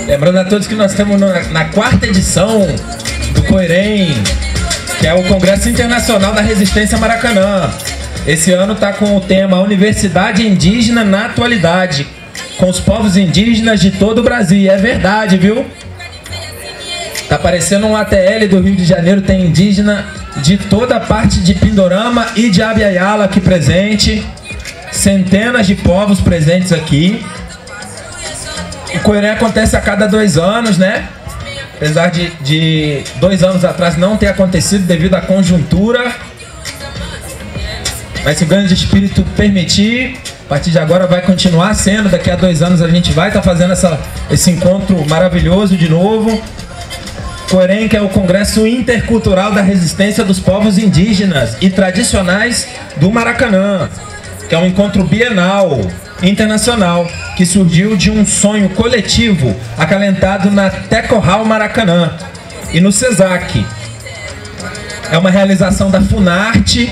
Lembrando a todos que nós estamos na quarta edição do COIREM, que é o Congresso Internacional da Resistência Maracanã. Esse ano está com o tema Universidade Indígena na Atualidade, com os povos indígenas de todo o Brasil. É verdade, viu? Tá parecendo um ATL do Rio de Janeiro, tem indígena de toda a parte de Pindorama e de Abya-Yala aqui presente. Centenas de povos presentes aqui. O COIREM acontece a cada 2 anos, né? Apesar de 2 anos atrás não ter acontecido devido à conjuntura. Mas se o grande espírito permitir, a partir de agora vai continuar sendo. Daqui a 2 anos a gente vai estar fazendo esse encontro maravilhoso de novo. COIREM, que é o Congresso Intercultural da Resistência dos Povos Indígenas e Tradicionais do Maracanã, que é um encontro bienal, internacional, que surgiu de um sonho coletivo acalentado na Tecorral Maracanã e no CESAC. É uma realização da Funarte,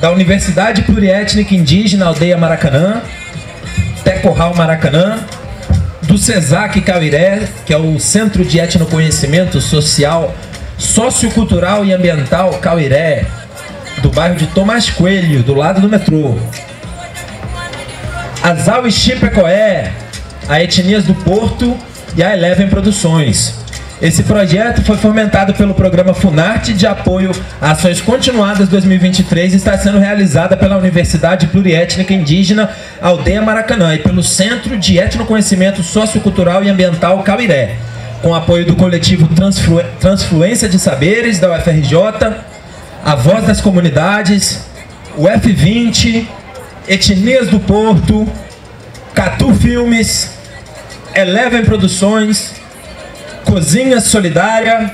da Universidade Pluriétnica Indígena Aldeia Maracanã, Tecorral Maracanã, do CESAC Cauiré, que é o Centro de Etnoconhecimento Social, Sociocultural e Ambiental Cauiré, do bairro de Tomás Coelho, do lado do metrô. A Zau Xipecoé, a Etnias do Porto e a Eleven Produções. Esse projeto foi fomentado pelo programa Funarte de apoio a ações continuadas 2023 e está sendo realizada pela Universidade Pluriétnica Indígena Aldeia Maracanã e pelo Centro de Etnoconhecimento Sociocultural e Ambiental Cauiré, com apoio do coletivo Transfluência de Saberes da UFRJ, a Voz das Comunidades, o F20, Etnias do Porto, Catu Filmes, Eleven Produções, Cozinha Solidária,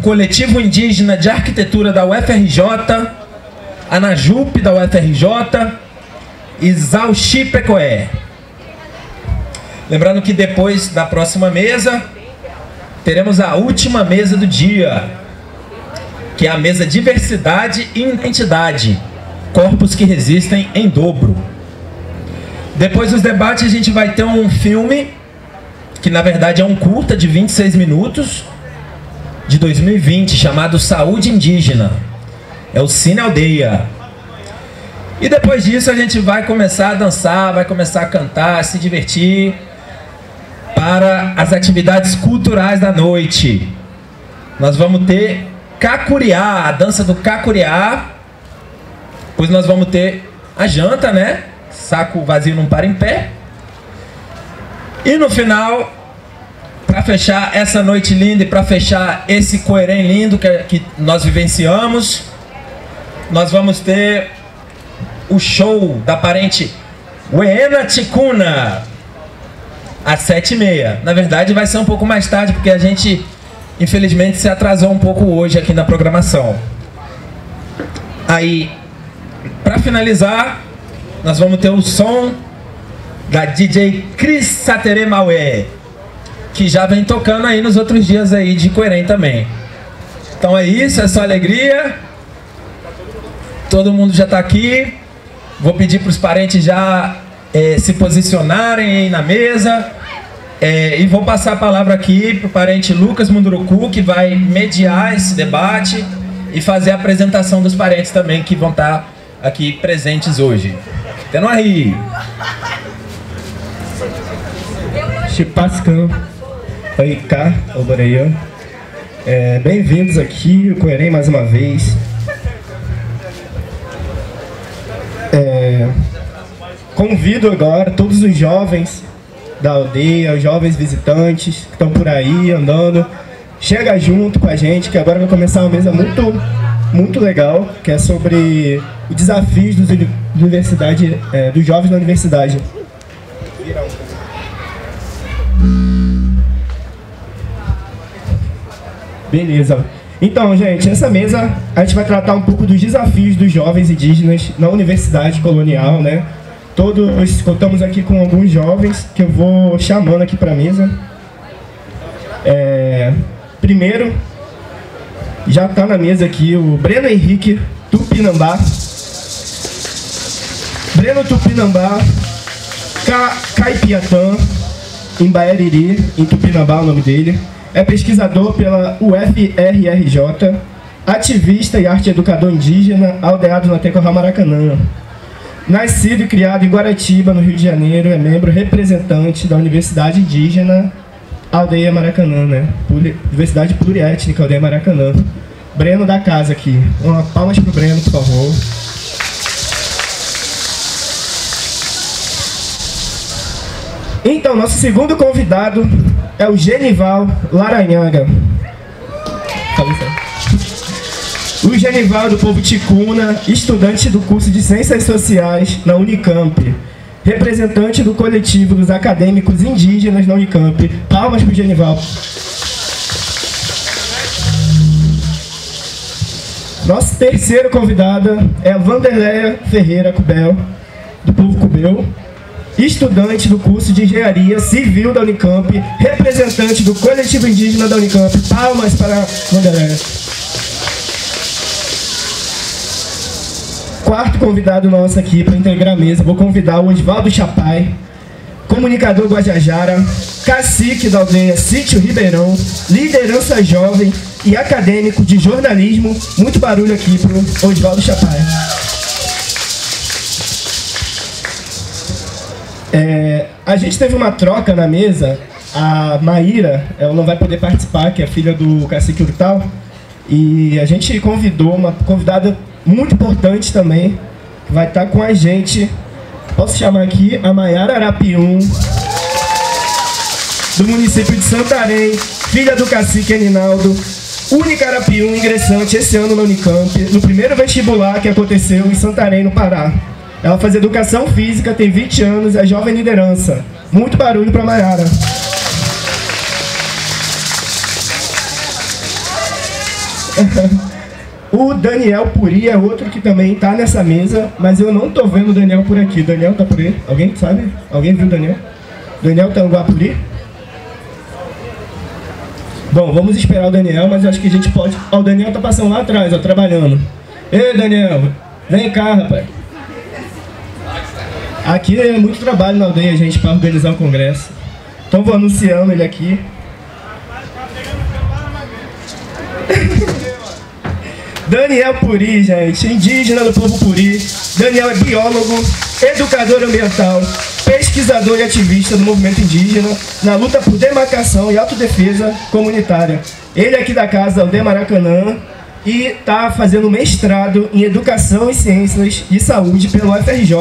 Coletivo Indígena de Arquitetura da UFRJ, Anajup da UFRJ e Zau Xipecoé. Lembrando que depois da próxima mesa, teremos a última mesa do dia, que é a mesa Diversidade e Identidade, corpos que resistem em dobro. Depois dos debates a gente vai ter um filme, que na verdade é um curta de 26 minutos, de 2020, chamado Saúde Indígena. É o Cine Aldeia. E depois disso a gente vai começar a dançar, vai começar a cantar, a se divertir para as atividades culturais da noite. Nós vamos ter Cacuriá, a dança do Cacuriá. Depois nós vamos ter a janta, né? Saco vazio não para em pé. E no final, para fechar essa noite linda e para fechar esse COIREM lindo que nós vivenciamos, nós vamos ter o show da parente Uena Ticuna, às 7h30. Na verdade vai ser um pouco mais tarde, porque a gente infelizmente se atrasou um pouco hoje aqui na programação. Aí, para finalizar, nós vamos ter o som da DJ Cris Satere Maué, que já vem tocando aí nos outros dias aí de COIREM também. Então é isso, é só alegria. Todo mundo já está aqui. Vou pedir para os parentes já se posicionarem aí na mesa. E vou passar a palavra aqui para o parente Lucas Munduruku, que vai mediar esse debate e fazer a apresentação dos parentes também, que vão estar aqui presentes hoje. Tendo aí. Chipascan, Oiká, Oboreia. Bem-vindos aqui, o COIREM mais uma vez. Convido agora todos os jovens da aldeia, os jovens visitantes que estão por aí andando, chega junto com a gente, que agora vai começar uma mesa muito legal, que é sobre os desafios dos jovens na universidade. Beleza. Então, gente, essa mesa a gente vai tratar um pouco dos desafios dos jovens indígenas na universidade colonial, né? Todos contamos aqui com alguns jovens que eu vou chamando aqui para a mesa. Primeiro, já está na mesa aqui o Breno Henrique Tupinambá. Breno Tupinambá Caipiatã, em Baeriri, em Tupinambá, o nome dele. É pesquisador pela UFRRJ, ativista e arte educador indígena, aldeado na Tecorral Maracanã. Nascido e criado em Guaratiba, no Rio de Janeiro, é membro representante da Universidade Indígena Aldeia Maracanã, né? Universidade Pluriétnica Aldeia Maracanã. Breno da casa aqui. Uma palmas pro Breno, por favor. Então, nosso segundo convidado é o Genival Laranhaga. O Genival do povo ticuna, estudante do curso de Ciências Sociais na Unicamp, representante do coletivo dos acadêmicos indígenas na Unicamp. Palmas para o Genival. Nosso terceiro convidado é a Vanderleia Ferreira Cubel, do povo Cubel, estudante do curso de Engenharia Civil da Unicamp, representante do coletivo indígena da Unicamp. Palmas para a Vanderleia. Quarto convidado nosso aqui para integrar a mesa, vou convidar o Osvaldo Chapai, comunicador guajajara, cacique da aldeia Sítio Ribeirão, liderança jovem e acadêmico de jornalismo. Muito barulho aqui para o Osvaldo Chapai. A gente teve uma troca na mesa. A Maíra, ela não vai poder participar, que é filha do cacique Urtal, e a gente convidou uma convidada muito importante também, que vai estar com a gente. Posso chamar aqui a Maiara Arapium, do município de Santarém, filha do cacique Eninaldo, única Arapium ingressante esse ano na Unicamp, no primeiro vestibular que aconteceu em Santarém, no Pará. Ela faz educação física, tem 20 anos, é jovem liderança. Muito barulho para Maiara. O Daniel Puri é outro que também está nessa mesa, mas eu não estou vendo o Daniel por aqui. Daniel está por aí? Alguém sabe? Alguém viu o Daniel? Daniel Tanguapuri? Bom, vamos esperar o Daniel, mas eu acho que a gente pode... Ó, o Daniel está passando lá atrás, ó, trabalhando. Ei, Daniel, vem cá, rapaz. Aqui é muito trabalho na aldeia, gente, para organizar o congresso. Então vou anunciando ele aqui. Daniel Puri, gente, indígena do povo Puri. Daniel é biólogo, educador ambiental, pesquisador e ativista do movimento indígena na luta por demarcação e autodefesa comunitária. Ele é aqui da casa da Aldeia Maracanã e está fazendo mestrado em Educação e Ciências de Saúde pelo UFRJ.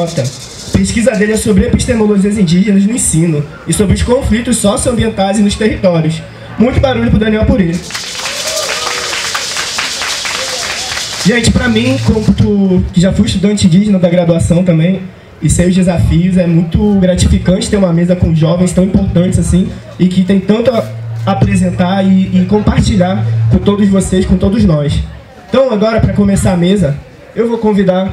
A pesquisa dele é sobre epistemologias indígenas no ensino e sobre os conflitos socioambientais nos territórios. Muito barulho para o Daniel Puri. Gente, para mim, que já fui estudante indígena da graduação também, e sei os desafios, é muito gratificante ter uma mesa com jovens tão importantes assim, e que tem tanto a apresentar e compartilhar com todos vocês, com todos nós. Então, agora, para começar a mesa, eu vou convidar...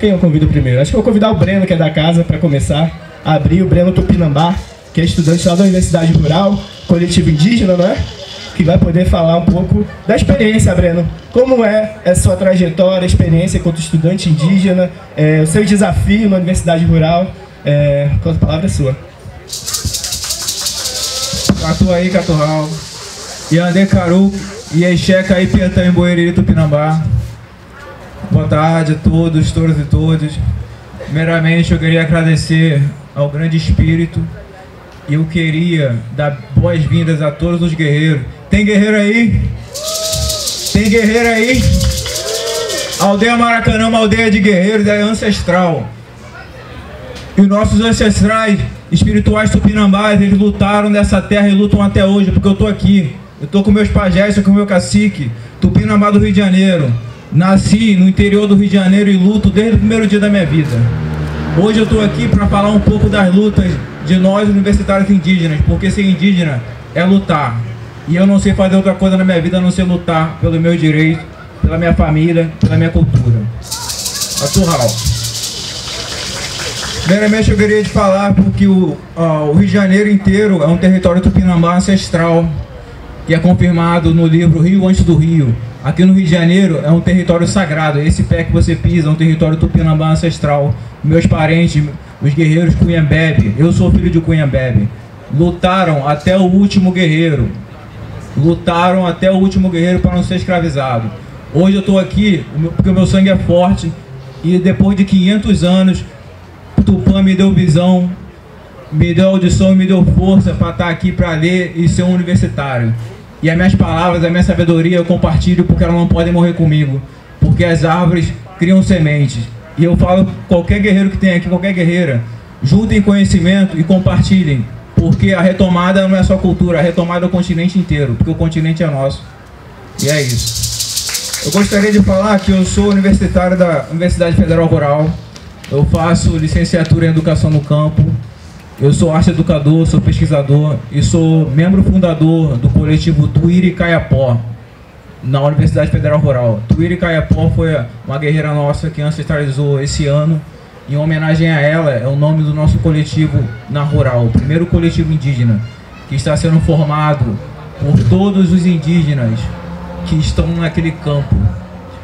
Quem eu convido primeiro? Acho que eu vou convidar o Breno, que é da casa, para começar a abrir. O Breno Tupinambá, que é estudante lá da Universidade Rural, coletivo indígena, não é? Que vai poder falar um pouco da experiência, Breno. Como é a sua trajetória, a experiência enquanto estudante indígena, o seu desafio na Universidade Rural. A palavra é sua. Catuaí, Catural, Iande Caru, Iexeca, Ipiatã, em Boeriri, Tupinambá. Boa tarde a todos, todas e todos. Primeiramente, eu queria agradecer ao Grande Espírito e eu queria dar boas-vindas a todos os guerreiros. Tem guerreiro aí? Tem guerreiro aí? A aldeia Maracanã é uma aldeia de guerreiros, é ancestral. E os nossos ancestrais espirituais tupinambás, eles lutaram nessa terra e lutam até hoje, porque eu tô aqui. Eu tô com meus pajés, tô com o meu cacique, Tupinambá do Rio de Janeiro. Nasci no interior do Rio de Janeiro e luto desde o primeiro dia da minha vida. Hoje eu tô aqui para falar um pouco das lutas de nós universitários indígenas, porque ser indígena é lutar. E eu não sei fazer outra coisa na minha vida a não ser lutar pelo meu direito, pela minha família, pela minha cultura. Atual. Primeiramente eu queria te falar porque o Rio de Janeiro inteiro é um território tupinambá ancestral, que é confirmado no livro Rio Antes do Rio. Aqui no Rio de Janeiro é um território sagrado. Esse pé que você pisa é um território tupinambá ancestral. Meus parentes, os guerreiros Cunhambebe, eu sou filho de Cunhambebe, lutaram até o último guerreiro. Lutaram até o último guerreiro para não ser escravizado. Hoje eu estou aqui porque o meu sangue é forte e depois de 500 anos, Tupã me deu visão, me deu audição e me deu força para estar aqui para ler e ser um universitário. E as minhas palavras, a minha sabedoria eu compartilho porque elas não podem morrer comigo, porque as árvores criam sementes. E eu falo, qualquer guerreiro que tem aqui, qualquer guerreira, juntem conhecimento e compartilhem, porque a retomada não é só cultura, a retomada é o continente inteiro, porque o continente é nosso. E é isso. Eu gostaria de falar que eu sou universitário da Universidade Federal Rural, eu faço licenciatura em Educação no Campo, eu sou arte educador, sou pesquisador e sou membro fundador do coletivo Tuíra Caiapó, na Universidade Federal Rural. Tuíra Caiapó foi uma guerreira nossa que ancestralizou esse ano. Em homenagem a ela, é o nome do nosso coletivo na Rural, o primeiro coletivo indígena, que está sendo formado por todos os indígenas que estão naquele campo.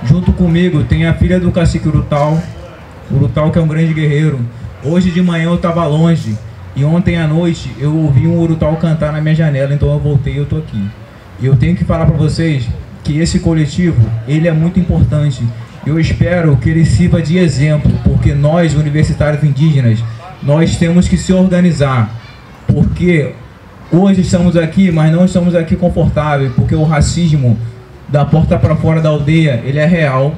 Junto comigo tem a filha do cacique Urutau, Urutau que é um grande guerreiro. Hoje de manhã eu estava longe, e ontem à noite eu ouvi um Urutau cantar na minha janela, então eu voltei e eu estou aqui. E eu tenho que falar para vocês que esse coletivo, ele é muito importante. Eu espero que ele sirva de exemplo, porque nós, universitários indígenas, nós temos que se organizar, porque hoje estamos aqui, mas não estamos aqui confortáveis, porque o racismo da porta para fora da aldeia, ele é real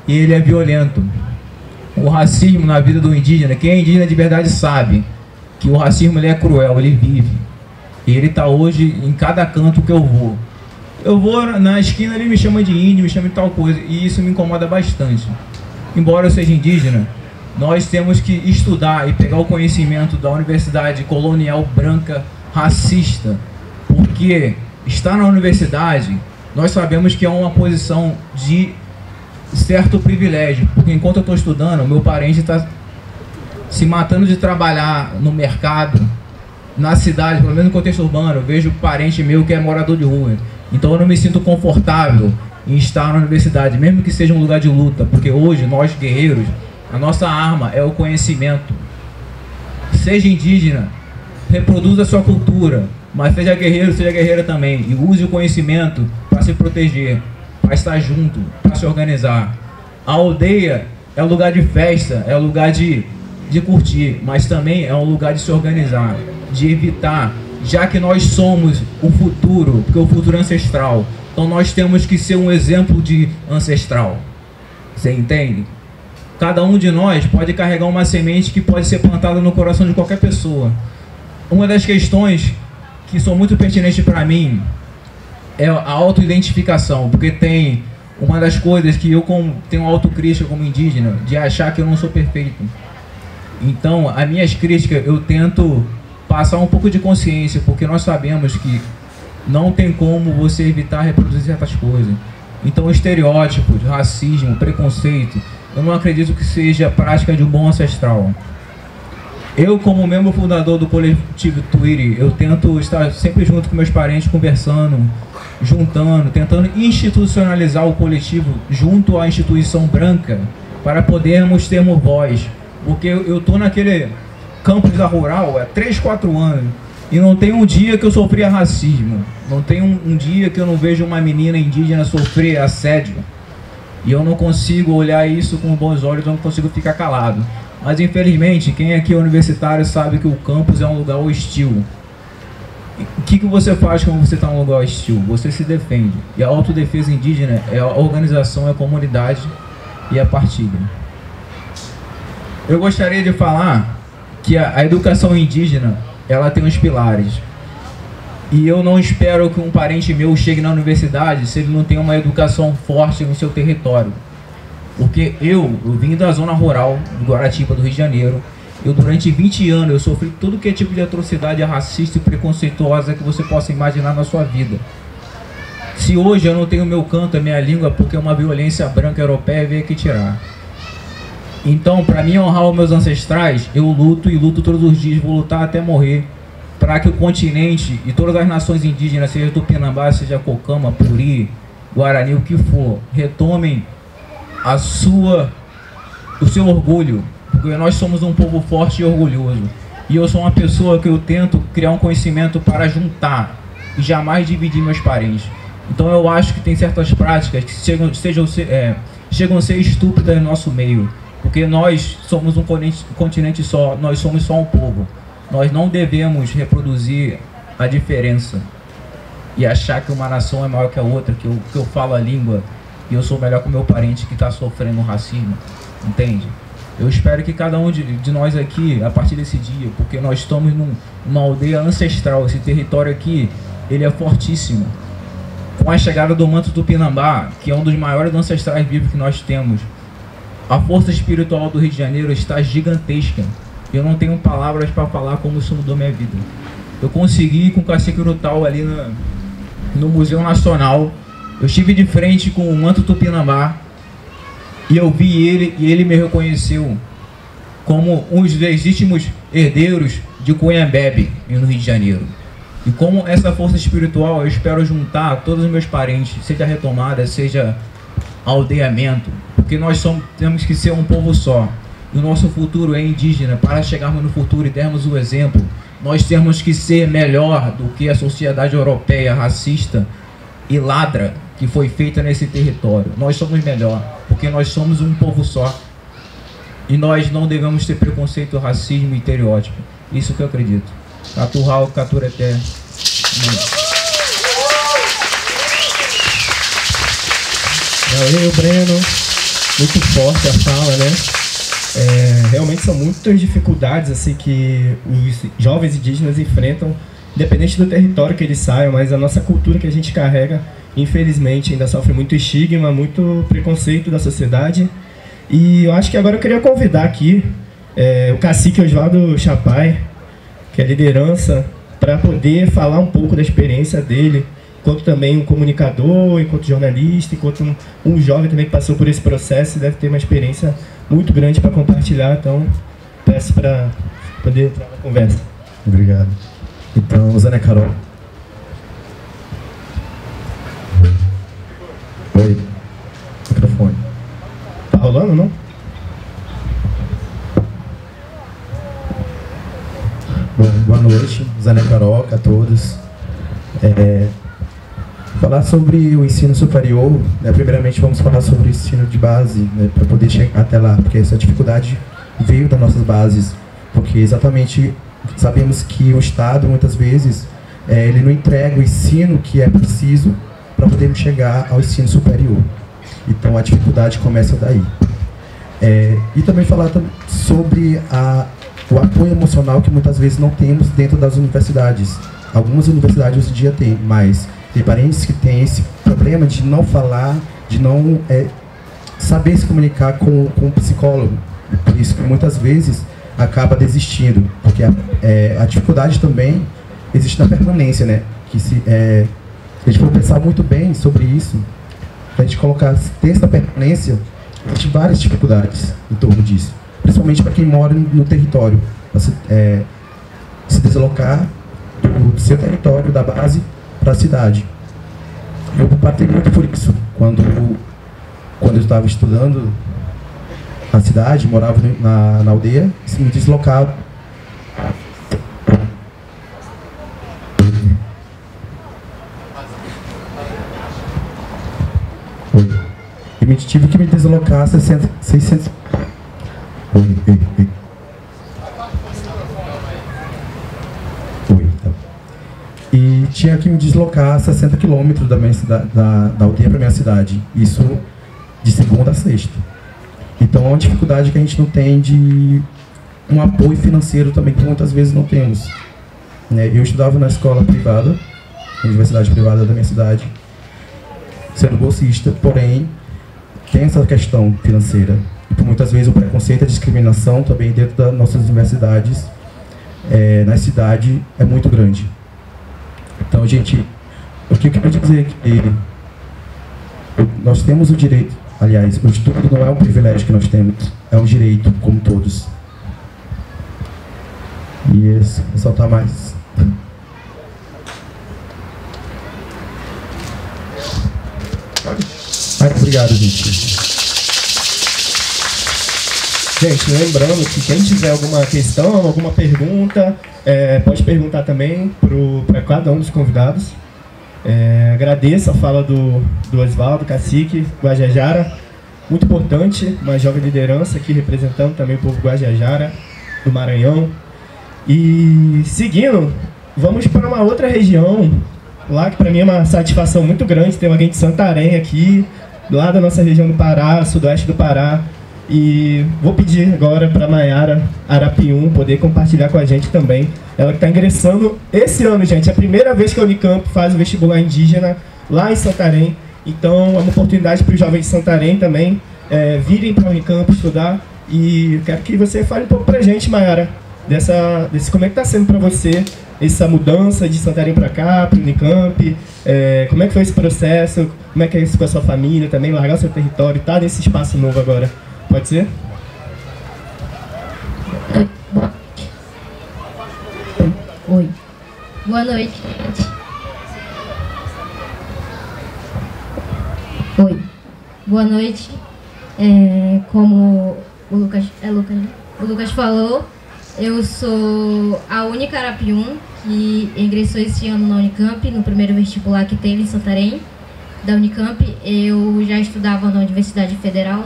e ele é violento. O racismo na vida do indígena, quem é indígena de verdade sabe que o racismo ele é cruel, ele vive. E ele está hoje em cada canto que eu vou. Eu vou na esquina, ele me chama de índio, me chama de tal coisa, e isso me incomoda bastante. Embora eu seja indígena, nós temos que estudar e pegar o conhecimento da universidade colonial branca racista, porque estar na universidade, nós sabemos que é uma posição de certo privilégio, porque enquanto eu estou estudando, meu parente está se matando de trabalhar no mercado, na cidade, pelo menos no contexto urbano. Eu vejo parente meu que é morador de rua. Então eu não me sinto confortável em estar na universidade, mesmo que seja um lugar de luta, porque hoje nós guerreiros, a nossa arma é o conhecimento. Seja indígena, reproduza a sua cultura, mas seja guerreiro, seja guerreira também, e use o conhecimento para se proteger, para estar junto, para se organizar. A aldeia é um lugar de festa, é um lugar de curtir, mas também é um lugar de se organizar, de evitar, já que nós somos o futuro, porque o futuro é ancestral, então nós temos que ser um exemplo de ancestral. Você entende? Cada um de nós pode carregar uma semente que pode ser plantada no coração de qualquer pessoa. Uma das questões que são muito pertinentes para mim é a autoidentificação, porque tem uma das coisas que eu tenho autocrítica como indígena, de achar que eu não sou perfeito. Então, as minhas críticas, eu tento passar um pouco de consciência, porque nós sabemos que não tem como você evitar reproduzir certas coisas. Então, estereótipos, racismo, preconceito, eu não acredito que seja prática de um bom ancestral. Eu, como membro fundador do coletivo Tuíra, eu tento estar sempre junto com meus parentes, conversando, juntando, tentando institucionalizar o coletivo junto à instituição branca, para podermos termos voz. Porque eu tô naquele campus da Rural há 3, 4 anos e não tem um dia que eu sofria racismo, não tem um dia que eu não vejo uma menina indígena sofrer assédio, e eu não consigo olhar isso com bons olhos, eu não consigo ficar calado. Mas infelizmente, quem aqui é universitário sabe que o campus é um lugar hostil. O que você faz quando você está em um lugar hostil? Você se defende. E a autodefesa indígena é a organização, é a comunidade e a partilha. Eu gostaria de falar que a educação indígena, ela tem uns pilares. E eu não espero que um parente meu chegue na universidade se ele não tem uma educação forte no seu território. Porque eu vim da zona rural, do Guaratiba, do Rio de Janeiro. Eu, durante 20 anos, eu sofri tudo que é tipo de atrocidade racista e preconceituosa que você possa imaginar na sua vida. Se hoje eu não tenho meu canto, a minha língua, porque uma violência branca europeia veio aqui tirar. Então, para mim honrar os meus ancestrais, eu luto e luto todos os dias, vou lutar até morrer, para que o continente e todas as nações indígenas, seja Tupinambá, seja Cocama, Puri, Guarani, o que for, retomem o seu orgulho, porque nós somos um povo forte e orgulhoso. E eu sou uma pessoa que eu tento criar um conhecimento para juntar e jamais dividir meus parentes. Então eu acho que tem certas práticas que chegam a ser estúpidas no nosso meio, porque nós somos um continente só, nós somos só um povo. Nós não devemos reproduzir a diferença e achar que uma nação é maior que a outra, que eu falo a língua e eu sou melhor que o meu parente que está sofrendo racismo, entende? Eu espero que cada um de nós aqui, a partir desse dia, porque nós estamos numa aldeia ancestral, esse território aqui, ele é fortíssimo. Com a chegada do manto Tupinambá, que é um dos maiores ancestrais vivos que nós temos, a força espiritual do Rio de Janeiro está gigantesca. Eu não tenho palavras para falar como isso mudou minha vida. Eu consegui ir com o Cacique Urutau ali no Museu Nacional. Eu estive de frente com o manto Tupinambá e eu vi ele e ele me reconheceu como um dos legítimos herdeiros de Cunhambebe, no Rio de Janeiro. E como essa força espiritual, eu espero juntar todos os meus parentes, seja retomada, seja aldeamento, porque nós temos que ser um povo só. E o nosso futuro é indígena. Para chegarmos no futuro e dermos o exemplo, nós temos que ser melhor do que a sociedade europeia racista e ladra que foi feita nesse território. Nós somos melhor, porque nós somos um povo só. E nós não devemos ter preconceito, racismo e estereótipo. Isso que eu acredito. Caturral, Catureté. Valeu, Breno. Muito forte a fala, né? Realmente são muitas dificuldades assim que os jovens indígenas enfrentam, independente do território que eles saiam, mas a nossa cultura que a gente carrega, infelizmente, ainda sofre muito estigma, muito preconceito da sociedade. E eu acho que agora eu queria convidar aqui o cacique Oswaldo Chapai, que é a liderança, para poder falar um pouco da experiência dele, enquanto também um comunicador, enquanto jornalista, enquanto um jovem também que passou por esse processo e deve ter uma experiência muito grande para compartilhar. Então, peço para poder entrar na conversa. Obrigado. Então, Zé Carol. Oi. Microfone. Tá rolando, não? Bom, boa noite, Zé Caroca a todos. Falar sobre o ensino superior, né, primeiramente vamos falar sobre o ensino de base, né, para poder chegar até lá, porque essa dificuldade veio das nossas bases, porque exatamente sabemos que o Estado, muitas vezes, ele não entrega o ensino que é preciso para podermos chegar ao ensino superior. Então a dificuldade começa daí. E também falar sobre o apoio emocional que muitas vezes não temos dentro das universidades. Algumas universidades hoje em dia têm, mas tem parentes que têm esse problema de não falar, de não saber se comunicar com o psicólogo. Por isso que muitas vezes acaba desistindo, porque a dificuldade também existe na permanência, né? Que se a gente for pensar muito bem sobre isso, a gente ter essa permanência, existe várias dificuldades em torno disso, principalmente para quem mora no território, se deslocar do seu território, da base, para a cidade. Eu passei muito por isso quando eu estava estudando na cidade, morava na aldeia, e me deslocava. E tive que me deslocar 600. E tinha que me deslocar 60 quilômetros da aldeia para minha cidade. Isso de segunda a sexta. Então é uma dificuldade que a gente não tem de um apoio financeiro também, que muitas vezes não temos. Eu estudava na escola privada, na universidade privada da minha cidade, sendo bolsista, porém tem essa questão financeira. E por muitas vezes o preconceito e a discriminação também dentro das nossas universidades, na cidade, é muito grande. Então, gente, o que eu quero dizer é que nós temos o direito, aliás, o estudo não é um privilégio que nós temos, é um direito, como todos. E esse, ressaltar mais. Obrigado, gente. Gente, lembrando que quem tiver alguma questão, alguma pergunta, pode perguntar também para cada um dos convidados. Agradeço a fala do Oswaldo, cacique, Guajajara, muito importante, uma jovem liderança aqui representando também o povo Guajajara, do Maranhão. E seguindo, vamos para uma outra região, lá que para mim é uma satisfação muito grande ter alguém de Santarém aqui, lá da nossa região do Pará, sudoeste do Pará. E vou pedir agora para a Maiara Arapium poder compartilhar com a gente também. Ela que está ingressando esse ano, gente. É a primeira vez que a Unicamp faz o vestibular indígena lá em Santarém. Então é uma oportunidade para os jovens de Santarém também virem para a Unicamp estudar. E eu quero que você fale um pouco para a gente, Maiara, como é que está sendo para você essa mudança de Santarém para cá, para o Unicamp. Como é que foi esse processo? Como é que é isso com a sua família também, largar o seu território, tá nesse espaço novo agora? Pode ser? Oi. Boa noite, gente. Oi. Boa noite. Como o Lucas falou, eu sou a única Arapium que ingressou esse ano na Unicamp, no primeiro vestibular que teve em Santarém, da Unicamp. Eu já estudava na Universidade Federal,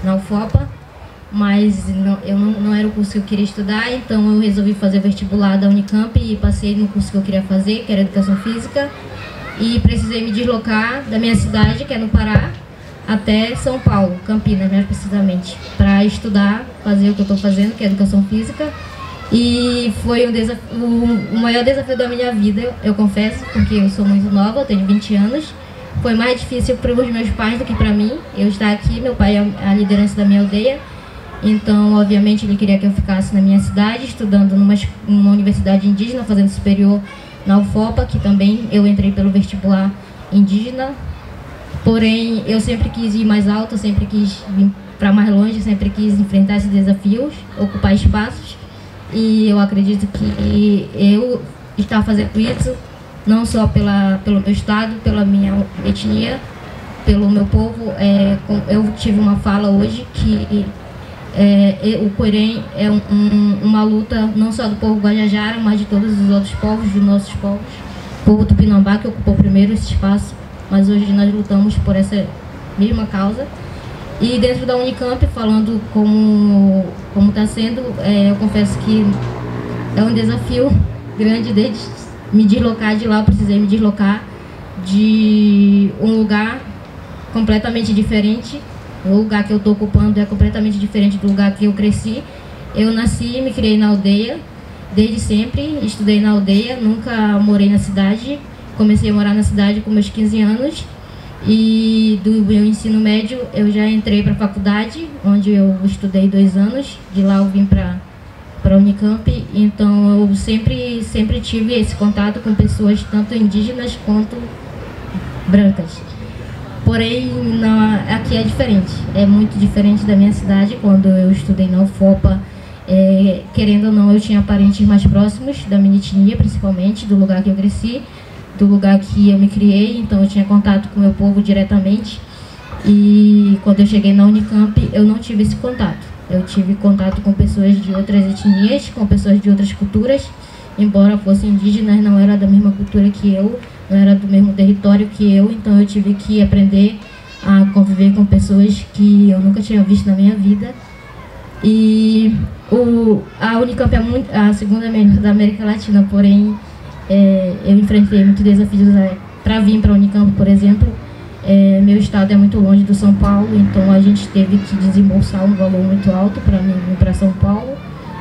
na UFOPA, mas eu não era o curso que eu queria estudar, então eu resolvi fazer o vestibular da Unicamp e passei no curso que eu queria fazer, que era Educação Física, e precisei me deslocar da minha cidade, que é no Pará, até São Paulo, Campinas, mais precisamente, para estudar, fazer o que eu estou fazendo, que é Educação Física. E foi o maior desafio da minha vida, eu confesso, porque eu sou muito nova, eu tenho 20 anos. Foi mais difícil para os meus pais do que para mim. Eu estar aqui, meu pai é a liderança da minha aldeia, então obviamente ele queria que eu ficasse na minha cidade, estudando numa universidade indígena, fazendo superior na UFOPA, que também eu entrei pelo vestibular indígena. Porém, eu sempre quis ir mais alto, sempre quis vir para mais longe, sempre quis enfrentar esses desafios, ocupar espaços. E eu acredito que eu estar fazendo isso não só pelo meu estado, pela minha etnia, pelo meu povo. Eu tive uma fala hoje que o Coerém é uma luta não só do povo Guajajara, mas de todos os outros povos, dos nossos povos. O povo Tupinambá, que ocupou primeiro esse espaço, mas hoje nós lutamos por essa mesma causa. E dentro da Unicamp, falando como está sendo, eu confesso que é um desafio grande desde me deslocar de lá. Eu precisei me deslocar de um lugar completamente diferente. O lugar que eu estou ocupando é completamente diferente do lugar que eu cresci. Eu nasci e me criei na aldeia, desde sempre. Estudei na aldeia, nunca morei na cidade. Comecei a morar na cidade com meus 15 anos. E do meu ensino médio eu já entrei para a faculdade, onde eu estudei 2 anos. De lá eu vim para a Unicamp, então eu sempre tive esse contato com pessoas tanto indígenas quanto brancas. Porém, aqui é diferente, é muito diferente da minha cidade. Quando eu estudei na UFOPA, querendo ou não, eu tinha parentes mais próximos da minha etnia, principalmente do lugar que eu cresci, do lugar que eu me criei, então eu tinha contato com o meu povo diretamente. E quando eu cheguei na Unicamp, eu não tive esse contato. Eu tive contato com pessoas de outras etnias, com pessoas de outras culturas, embora fossem indígenas, não era da mesma cultura que eu, não era do mesmo território que eu, então eu tive que aprender a conviver com pessoas que eu nunca tinha visto na minha vida. E a Unicamp é a segunda melhor da América Latina, porém eu enfrentei muitos desafios para vir para a Unicamp, por exemplo. Meu estado é muito longe do São Paulo, então a gente teve que desembolsar um valor muito alto para mim vir para São Paulo.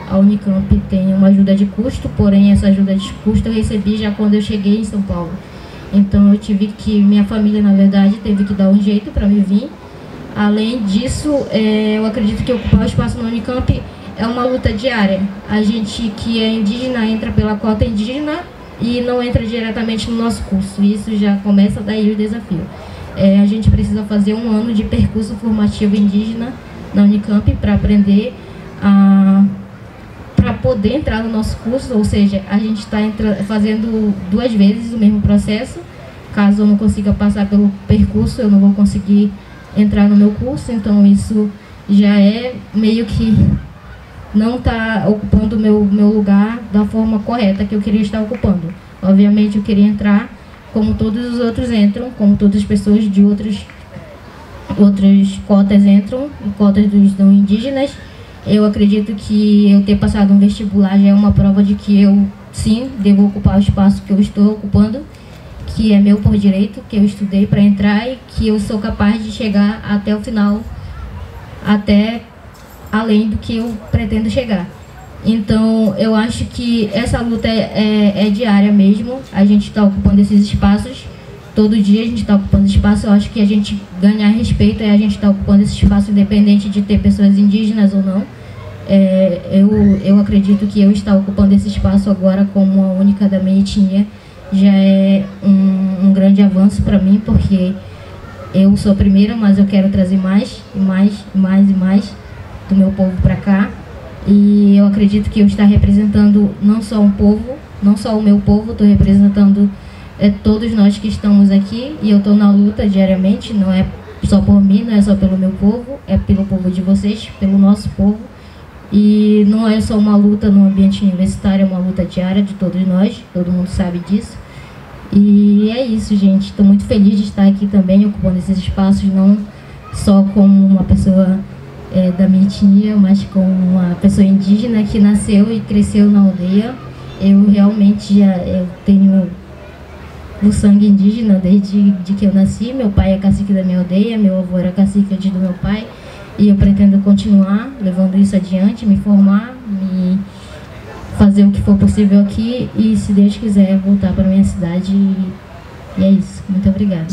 A Unicamp tem uma ajuda de custo, porém essa ajuda de custo eu recebi já quando eu cheguei em São Paulo. Então eu tive que, minha família na verdade teve que dar um jeito para me vir. Além disso, eu acredito que ocupar o espaço na Unicamp é uma luta diária. A gente que é indígena entra pela cota indígena e não entra diretamente no nosso curso. Isso já começa daí o desafio. A gente precisa fazer 1 ano de percurso formativo indígena na Unicamp para aprender para poder entrar no nosso curso, ou seja, a gente está fazendo 2 vezes o mesmo processo. Caso eu não consiga passar pelo percurso, eu não vou conseguir entrar no meu curso, então isso já é meio que não tá ocupando o meu lugar da forma correta que eu queria estar ocupando. Obviamente eu queria entrar como todos os outros entram, como todas as pessoas de outras cotas entram, cotas dos não indígenas. Eu acredito que eu ter passado um vestibular já é uma prova de que eu, sim, devo ocupar o espaço que eu estou ocupando, que é meu por direito, que eu estudei para entrar e que eu sou capaz de chegar até o final, até além do que eu pretendo chegar. Então, eu acho que essa luta é diária mesmo. A gente está ocupando esses espaços. Todo dia a gente está ocupando espaço. Eu acho que a gente ganhar respeito é a gente estar ocupando esse espaço, independente de ter pessoas indígenas ou não. Eu acredito que eu estar ocupando esse espaço agora como a única da minha etnia já é um grande avanço para mim, porque eu sou a primeira, mas eu quero trazer mais e mais e mais e mais do meu povo para cá. E eu acredito que eu estou representando não só um povo, não só o meu povo, estou representando todos nós que estamos aqui, e eu estou na luta diariamente, não é só por mim, não é só pelo meu povo, é pelo povo de vocês, pelo nosso povo. E não é só uma luta no ambiente universitário, é uma luta diária de todos nós, todo mundo sabe disso. E é isso, gente, estou muito feliz de estar aqui também, ocupando esses espaços, não só como uma pessoa da minha etnia, mas como uma pessoa indígena que nasceu e cresceu na aldeia. Eu realmente eu tenho o sangue indígena desde que eu nasci. Meu pai é cacique da minha aldeia, meu avô era cacique antes do meu pai, e eu pretendo continuar levando isso adiante, me formar, me fazer o que for possível aqui e, se Deus quiser, voltar para minha cidade. E é isso. Muito obrigada.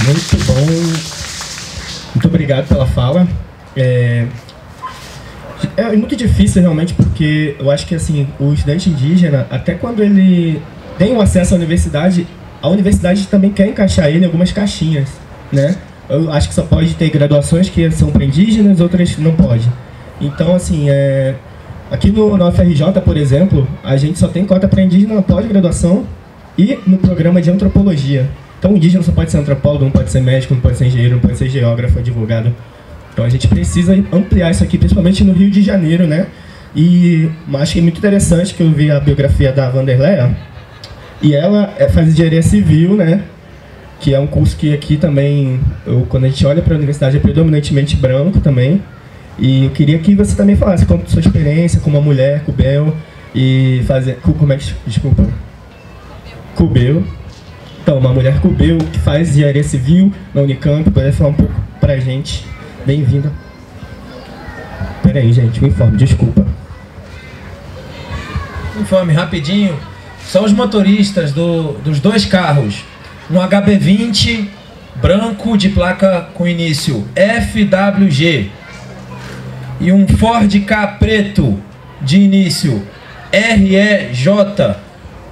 Muito bom. Muito obrigado pela fala. É muito difícil realmente, porque eu acho que assim, o estudante indígena, até quando ele tem o acesso à universidade, a universidade também quer encaixar ele em algumas caixinhas, né? Eu acho que só pode ter graduações que são para indígenas, outras não pode. Então, assim, aqui na UFRJ, por exemplo, a gente só tem cota para indígena na pós-graduação e no programa de antropologia. Então, o indígena só pode ser antropólogo, não pode ser médico, não pode ser engenheiro, não pode ser geógrafo, advogado. Então, a gente precisa ampliar isso aqui, principalmente no Rio de Janeiro, né? E acho que é muito interessante que eu vi a biografia da Vanderleia, e ela faz engenharia civil, né? Que é um curso que aqui também, quando a gente olha para a universidade, é predominantemente branco também. E eu queria que você também falasse como sua experiência como uma mulher, cubel, e fazer... Como é que... Desculpa. Cubel. Então, uma mulher cubel que faz engenharia civil na Unicamp, poder falar um pouco pra gente. Bem-vinda. Pera aí, gente, um informe, desculpa. Informe rapidinho. São os motoristas dos dois carros. Um HB20 branco de placa com início FWG e um Ford K preto de início REJ.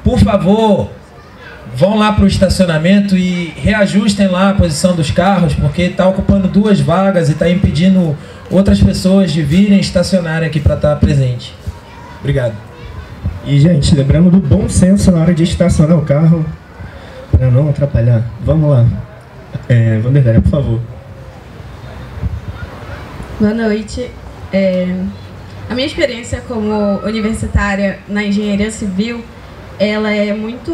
Por favor, vão lá para o estacionamento e reajustem lá a posição dos carros, porque está ocupando 2 vagas e está impedindo outras pessoas de virem estacionarem aqui para estar presente. Obrigado. E, gente, lembrando do bom senso na hora de estacionar o carro, para não atrapalhar. Vamos lá. Vanderleia, por favor. Boa noite. A minha experiência como universitária na engenharia civil, ela é muito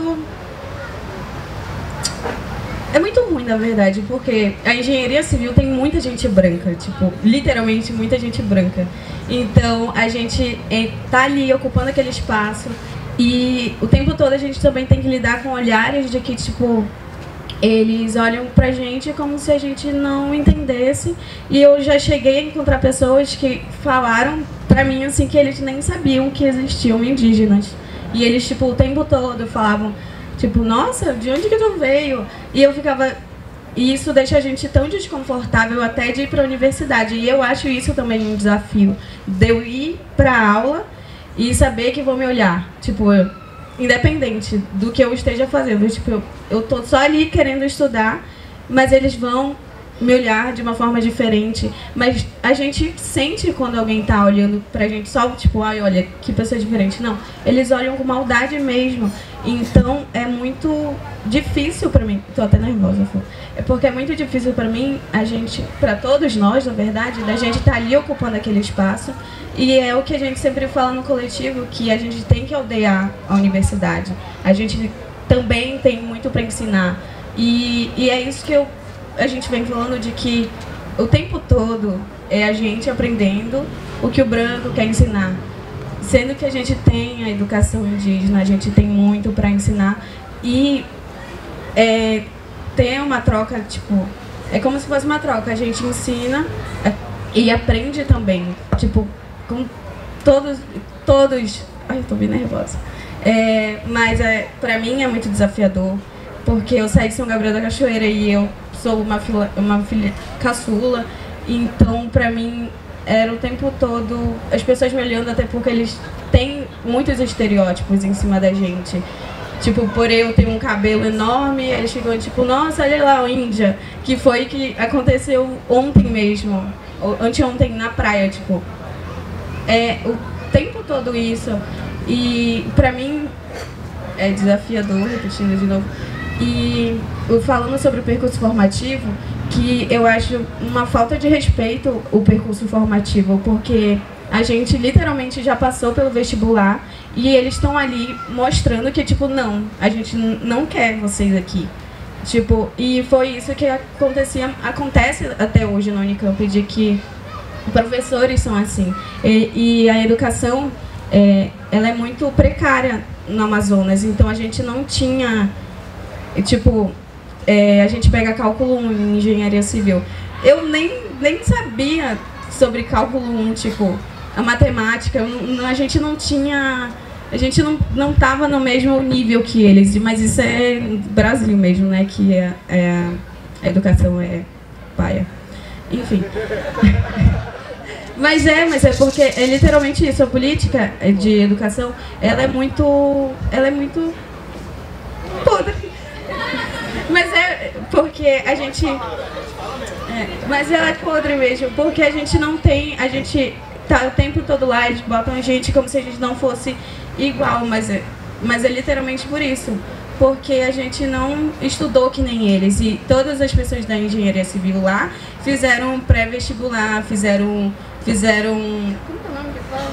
ruim, na verdade, porque a engenharia civil tem muita gente branca, tipo, literalmente muita gente branca. Então, a gente tá ali ocupando aquele espaço e o tempo todo a gente também tem que lidar com olhares de que, tipo, eles olham pra gente como se a gente não entendesse. E eu já cheguei a encontrar pessoas que falaram pra mim, assim, que eles nem sabiam que existiam indígenas. E eles, tipo, o tempo todo falavam, tipo, nossa, de onde que tu veio? E eu ficava... E isso deixa a gente tão desconfortável até de ir para a universidade. E eu acho isso também um desafio, de eu ir para a aula e saber que vão me olhar. Tipo, independente do que eu esteja fazendo. Tipo, eu tô só ali querendo estudar, mas eles vão me olhar de uma forma diferente, mas a gente sente quando alguém tá olhando pra gente só, tipo, ai, olha, que pessoa diferente. Não, eles olham com maldade mesmo. Então, é muito difícil pra mim, tô até nervosa, é porque é muito difícil pra mim, pra todos nós, na verdade, da gente tá ali ocupando aquele espaço, e é o que a gente sempre fala no coletivo, que a gente tem que aldear a universidade. A gente também tem muito pra ensinar. E é isso que a gente vem falando, de que o tempo todo é a gente aprendendo o que o branco quer ensinar. Sendo que a gente tem a educação indígena, a gente tem muito para ensinar. E tem uma troca, tipo, é como se fosse uma troca. A gente ensina e aprende também. Tipo, com todos... Ai, eu tô bem nervosa. Mas pra mim é muito desafiador, porque eu saí de São Gabriel da Cachoeira e eu sou uma filha caçula, então pra mim era o tempo todo as pessoas me olhando, até porque eles têm muitos estereótipos em cima da gente. Tipo, por eu ter um cabelo enorme, eles ficam tipo, nossa, olha lá, a Índia, que foi que aconteceu ontem mesmo, anteontem na praia, tipo, o tempo todo isso. E pra mim é desafiador, repetindo de novo. E falando sobre o percurso formativo, que eu acho uma falta de respeito o percurso formativo, porque a gente literalmente já passou pelo vestibular e eles estão ali mostrando que, tipo, não, a gente não quer vocês aqui. Tipo, e foi isso que acontece até hoje na Unicamp, de que professores são assim. E a educação, ela é muito precária no Amazonas, então a gente não tinha, tipo, a gente pega cálculo 1 em engenharia civil. Eu nem sabia sobre cálculo 1, tipo, a matemática, a gente não tinha, a gente não tava no mesmo nível que eles, mas isso é Brasil mesmo, né, que a educação é paia. Enfim. Mas é porque é literalmente isso, a política de educação, ela é muito podre. Mas é porque a gente... mas ela é podre mesmo, porque a gente não tem... A gente tá o tempo todo lá, eles botam a gente como se a gente não fosse igual, mas é literalmente por isso. Porque a gente não estudou que nem eles. E todas as pessoas da engenharia civil lá fizeram pré-vestibular, fizeram... Como é o nome que fala?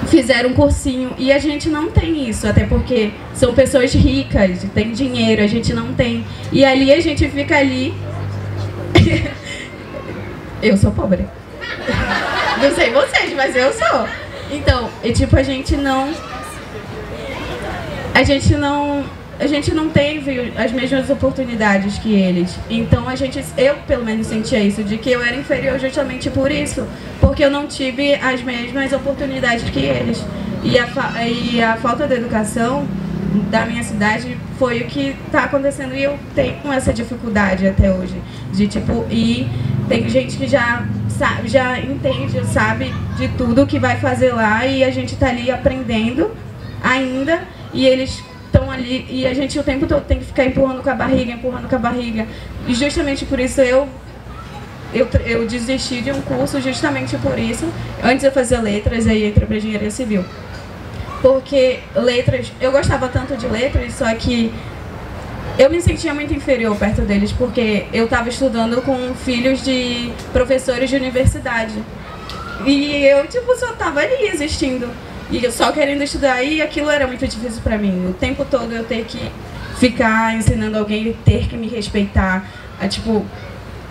Fizeram um cursinho, e a gente não tem isso, até porque são pessoas ricas, têm dinheiro, a gente não tem. E ali a gente fica ali... Eu sou pobre. Não sei vocês, mas eu sou. Então, tipo, a gente não teve as mesmas oportunidades que eles. Então eu pelo menos sentia isso, de que eu era inferior justamente por isso, porque eu não tive as mesmas oportunidades que eles. E a falta de educação da minha cidade foi o que está acontecendo, e eu tenho essa dificuldade até hoje, de tipo, e tem gente que já sabe, já entende, sabe de tudo que vai fazer lá, e a gente tá ali aprendendo ainda, e eles estão ali, e a gente o tempo todo tem que ficar empurrando com a barriga, e justamente por isso eu desisti de um curso, justamente por isso. Antes eu fazia letras, aí entrei para engenharia civil, porque letras, eu gostava tanto de letras, só que eu me sentia muito inferior perto deles, porque eu estava estudando com filhos de professores de universidade, e eu tipo só estava ali existindo. E eu só querendo estudar, e aquilo era muito difícil pra mim. O tempo todo eu ter que ficar ensinando alguém, ter que me respeitar. Tipo,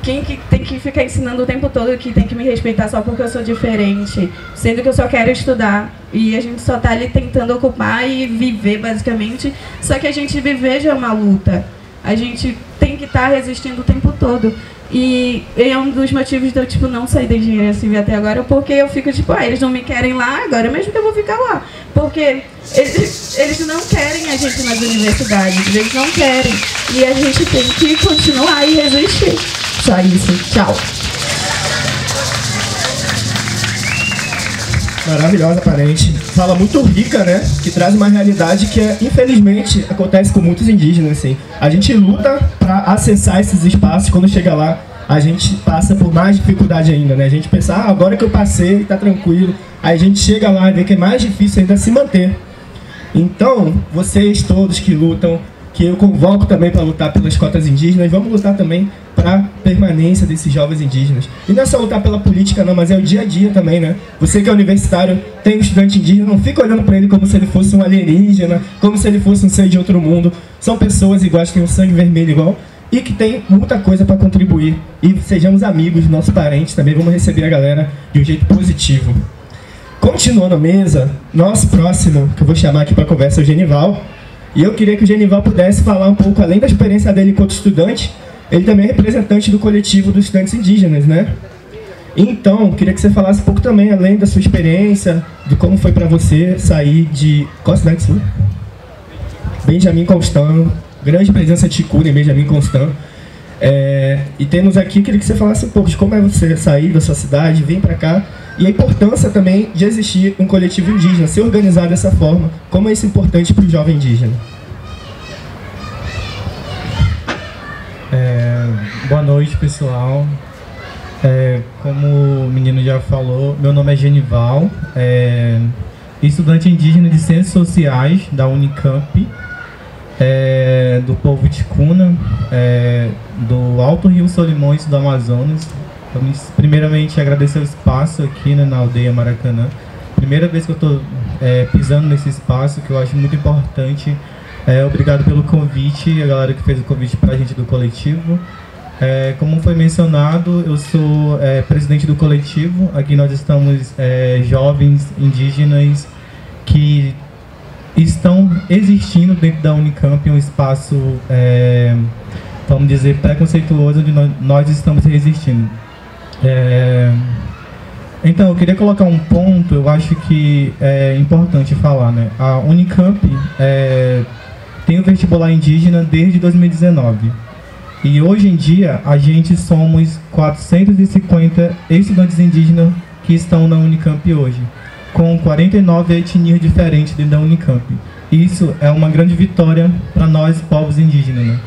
quem que tem que ficar ensinando o tempo todo que tem que me respeitar só porque eu sou diferente? Sendo que eu só quero estudar. E a gente só tá ali tentando ocupar e viver, basicamente. Só que a gente viver já é uma luta. A gente tem que estar resistindo o tempo todo. E é um dos motivos de eu, tipo, não sair da engenharia civil até agora, porque eu fico, tipo, eles não me querem lá, agora mesmo que eu vou ficar lá. Porque eles não querem a gente nas universidades, eles não querem. E a gente tem que continuar e resistir. Só isso. Tchau. maravilhosa, aparente. Fala muito rica, né? Que traz uma realidade que, infelizmente, acontece com muitos indígenas, assim. A gente luta para acessar esses espaços, quando chega lá, a gente passa por mais dificuldade ainda, né? A gente pensa, agora que eu passei, tá tranquilo. Aí a gente chega lá e vê que é mais difícil ainda se manter. Então, vocês todos que lutam, que eu convoco também para lutar pelas cotas indígenas, vamos lutar também para a permanência desses jovens indígenas. E não é só lutar pela política não, mas é o dia a dia também, né? Você que é universitário, tem um estudante indígena, não fica olhando para ele como se ele fosse um alienígena, como se ele fosse um ser de outro mundo. São pessoas iguais, que têm um sangue vermelho igual, e que tem muita coisa para contribuir. E sejamos amigos, nossos parentes também, vamos receber a galera de um jeito positivo. Continuando a mesa, nosso próximo, que eu vou chamar aqui para conversa, é o Genival. E eu queria que o Genival pudesse falar um pouco, além da experiência dele enquanto estudante, ele também é representante do coletivo dos estudantes indígenas, né? Então, queria que você falasse um pouco também, além da sua experiência, de como foi para você sair de... Qual cidade sua? Benjamin Constant, grande presença de Ticuna em Benjamin Constant. E temos aqui, queria que você falasse um pouco de como é você sair da sua cidade, vir para cá, e a importância também de existir um coletivo indígena, se organizar dessa forma, como é isso importante para o jovem indígena. Boa noite, pessoal. Como o menino já falou, meu nome é Genival, estudante indígena de Ciências Sociais da Unicamp, do povo Ticuna, do Alto Rio Solimões do Amazonas. Primeiramente, agradecer o espaço aqui, né, na aldeia Maracanã. Primeira vez que eu estou pisando nesse espaço, que eu acho muito importante. Obrigado pelo convite, a galera que fez o convite para a gente do coletivo. Como foi mencionado, eu sou presidente do coletivo. Aqui nós estamos jovens indígenas que estão existindo dentro da Unicamp, um espaço, vamos dizer, preconceituoso, onde nós estamos resistindo. Então, eu queria colocar um ponto, eu acho que é importante falar, né? A Unicamp tem o vestibular indígena desde 2019. E hoje em dia, a gente somos 450 estudantes indígenas que estão na Unicamp hoje, com 49 etnias diferentes dentro da Unicamp. Isso é uma grande vitória para nós, povos indígenas, né?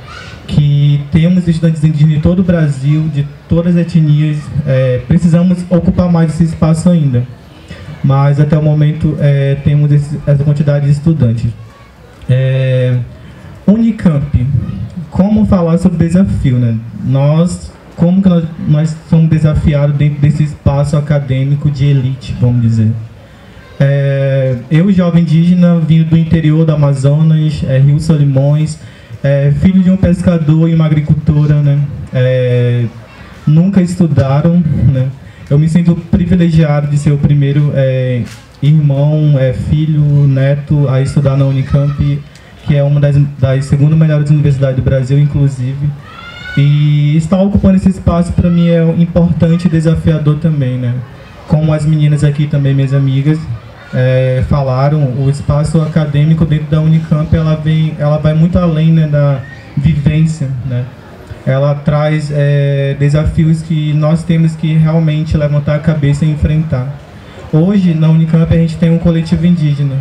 Que temos estudantes indígenas de todo o Brasil, de todas as etnias. Precisamos ocupar mais esse espaço ainda, mas até o momento temos essa quantidade de estudantes. Unicamp, como falar sobre desafio, né? Como que nós somos desafiados dentro desse espaço acadêmico de elite, vamos dizer. Eu, jovem indígena, vindo do interior do Amazonas, Rio Solimões, filho de um pescador e uma agricultora, né? Nunca estudaram, né? Eu me sinto privilegiado de ser o primeiro irmão, filho, neto a estudar na Unicamp, que é uma das segundas melhores universidades do Brasil, inclusive. E estar ocupando esse espaço para mim é importante e desafiador também, né? Como as meninas aqui também, minhas amigas, falaram, o espaço acadêmico dentro da Unicamp, ela vai muito além, né, da vivência, né? Ela traz desafios que nós temos que realmente levantar a cabeça e enfrentar. Hoje, na Unicamp, a gente tem um coletivo indígena,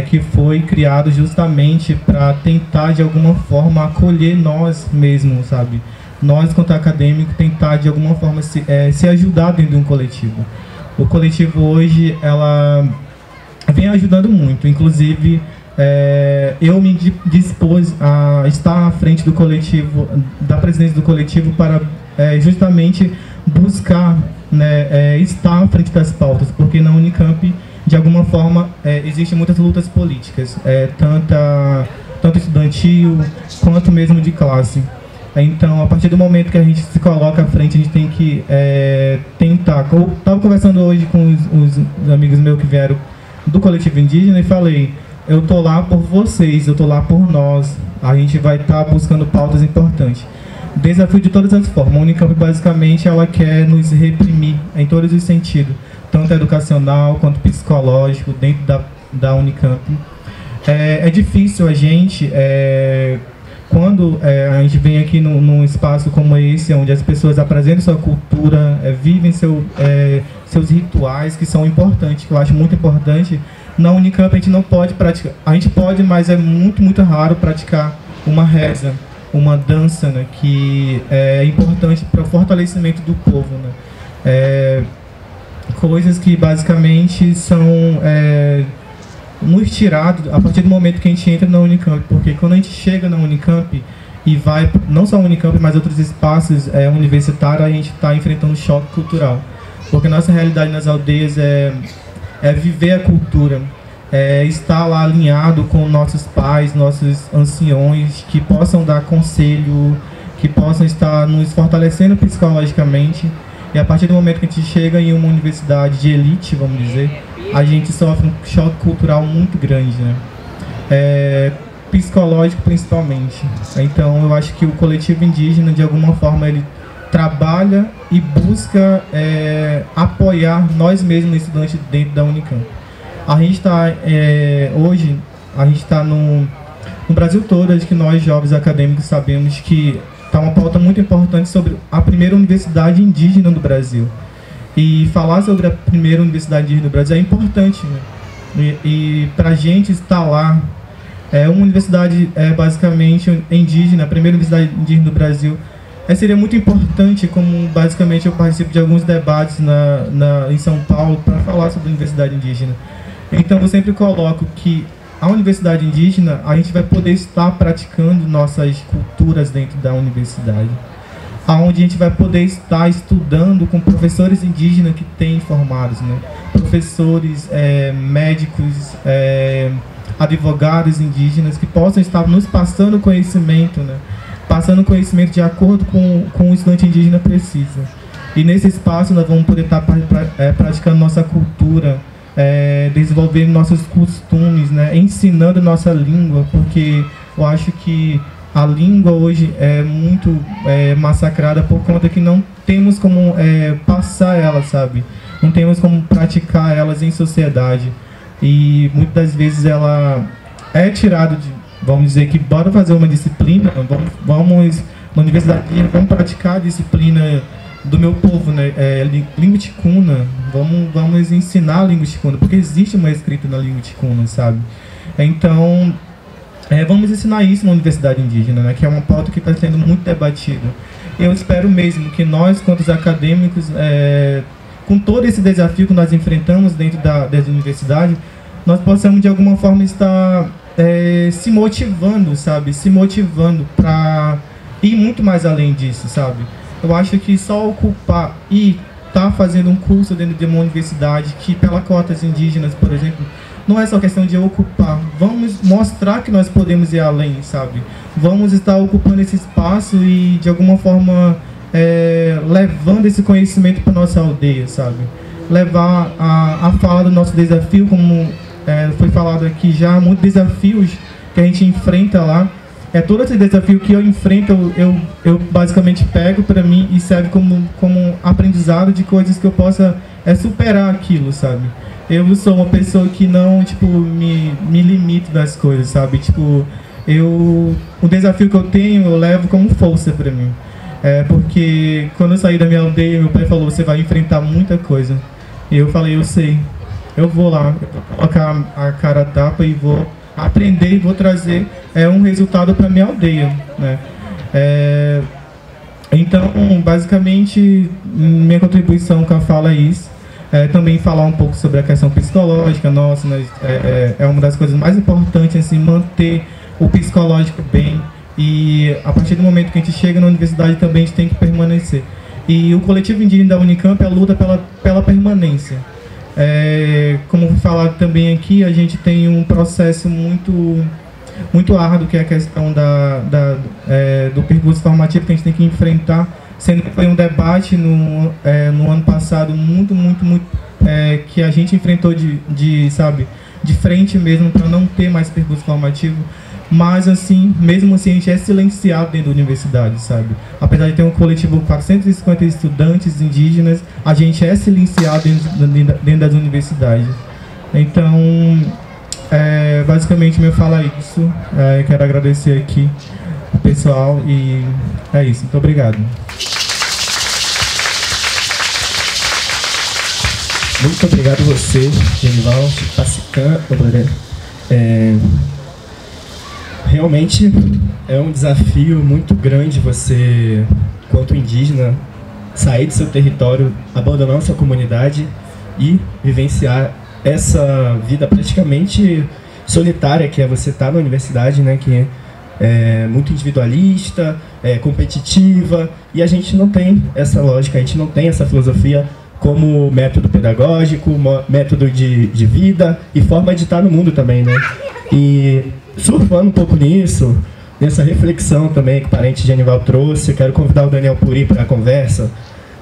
que foi criado justamente para tentar, de alguma forma, acolher nós mesmos, sabe? Nós, quanto acadêmico, tentar, de alguma forma, se ajudar dentro de um coletivo. O coletivo hoje, ela vem ajudando muito. Inclusive, eu me dispus a estar à frente do coletivo, da presidência do coletivo, para justamente buscar, né, estar à frente das pautas, porque na Unicamp, de alguma forma, existem muitas lutas políticas, tanto estudantil quanto mesmo de classe. Então, a partir do momento que a gente se coloca à frente, a gente tem que tentar. Eu estava conversando hoje com os amigos meus que vieram do coletivo indígena e falei, eu tô lá por vocês, eu tô lá por nós, a gente vai estar buscando pautas importantes. Desafio de todas as formas. A Unicamp, basicamente, ela quer nos reprimir em todos os sentidos, tanto educacional quanto psicológico, dentro da Unicamp. É difícil a gente, quando a gente vem aqui num espaço como esse, onde as pessoas apresentam sua cultura, vivem seus rituais, que são importantes, que eu acho muito importante, na Unicamp a gente não pode praticar, a gente pode, mas é muito, muito raro praticar uma reza, uma dança, né, que é importante para o fortalecimento do povo, né. Coisas que basicamente são nos tirados a partir do momento que a gente entra na Unicamp, porque quando a gente chega na Unicamp e vai, não só a Unicamp, mas outros espaços universitários, a gente está enfrentando choque cultural, porque nossa realidade nas aldeias é viver a cultura, estar lá alinhado com nossos pais, nossos anciões, que possam dar conselho, que possam estar nos fortalecendo psicologicamente. E a partir do momento que a gente chega em uma universidade de elite, vamos dizer, a gente sofre um choque cultural muito grande, né? Psicológico principalmente. Então eu acho que o coletivo indígena, de alguma forma, ele trabalha e busca apoiar nós mesmos, estudantes, dentro da Unicamp. A gente está, hoje, a gente está no Brasil todo, acho que nós, jovens acadêmicos, sabemos que está uma pauta muito importante sobre a primeira universidade indígena do Brasil. E falar sobre a primeira universidade indígena do Brasil é importante, né? E para a gente estar lá, uma universidade basicamente indígena, a primeira universidade indígena do Brasil, seria muito importante, como basicamente eu participo de alguns debates em São Paulo para falar sobre a universidade indígena. Então eu sempre coloco que a universidade indígena, a gente vai poder estar praticando nossas culturas dentro da universidade, onde a gente vai poder estar estudando com professores indígenas que têm formados, né? Professores, médicos, advogados indígenas que possam estar nos passando conhecimento, né? Passando conhecimento de acordo com o estudante indígena precisa. E nesse espaço nós vamos poder estar praticando nossa cultura, desenvolvendo nossos costumes, né? Ensinando nossa língua, porque eu acho que a língua hoje é muito massacrada por conta que não temos como passar ela, sabe? Não temos como praticar elas em sociedade. E muitas das vezes ela é tirada de, vamos dizer que bora fazer uma disciplina, vamos na universidade, vamos praticar a disciplina do meu povo, né? Língua ticuna, vamos ensinar a língua ticuna, porque existe uma escrita na língua ticuna, sabe? Então, vamos ensinar isso na universidade indígena, né? Que é uma pauta que está sendo muito debatida. Eu espero mesmo que nós, quanto acadêmicos, com todo esse desafio que nós enfrentamos dentro da universidade, nós possamos de alguma forma estar se motivando, sabe? Se motivando para ir muito mais além disso, sabe? Eu acho que só ocupar e estar fazendo um curso dentro de uma universidade que, pela cotas indígenas, por exemplo, não é só questão de ocupar. Vamos mostrar que nós podemos ir além, sabe? Vamos estar ocupando esse espaço e, de alguma forma, levando esse conhecimento para nossa aldeia, sabe? Levar a fala do nosso desafio, como foi falado aqui já, muitos desafios que a gente enfrenta lá. Todo esse desafio que eu enfrento, eu basicamente pego para mim e serve como aprendizado de coisas que eu possa superar aquilo, sabe? Eu sou uma pessoa que não, tipo, me limito das coisas, sabe? Tipo, o desafio que eu tenho, eu levo como força para mim. Porque quando eu saí da minha aldeia, meu pai falou, você vai enfrentar muita coisa. E eu falei, eu sei. Eu vou lá, eu vou colocar a cara a tapa e vou aprender e vou trazer um resultado para minha aldeia, né? Então, basicamente, minha contribuição com a fala é isso. Também falar um pouco sobre a questão psicológica nossa, né? É uma das coisas mais importantes, assim, manter o psicológico bem. E a partir do momento que a gente chega na universidade também a gente tem que permanecer. E o coletivo indígena da Unicamp é a luta pela permanência. Como falado também aqui, a gente tem um processo muito árduo, que é a questão do percurso formativo que a gente tem que enfrentar, sendo que foi um debate no ano passado muito que a gente enfrentou de frente mesmo, para não ter mais percurso formativo. Mas, assim, mesmo assim, a gente é silenciado dentro da universidade, sabe? Apesar de ter um coletivo de 450 estudantes indígenas, a gente é silenciado dentro das universidades. Então, basicamente, meu fala é isso. Quero agradecer aqui o pessoal, e é isso. Muito obrigado. Muito obrigado a você, Genival, Pacican. Realmente é um desafio muito grande você, quanto indígena, sair do seu território, abandonar a sua comunidade e vivenciar essa vida praticamente solitária que é você estar na universidade, né, que é muito individualista, competitiva, e a gente não tem essa lógica, a gente não tem essa filosofia como método pedagógico, método de vida e forma de estar no mundo também, né? E surfando um pouco nisso, nessa reflexão também que o parente Genival trouxe, eu quero convidar o Daniel Puri para a conversa.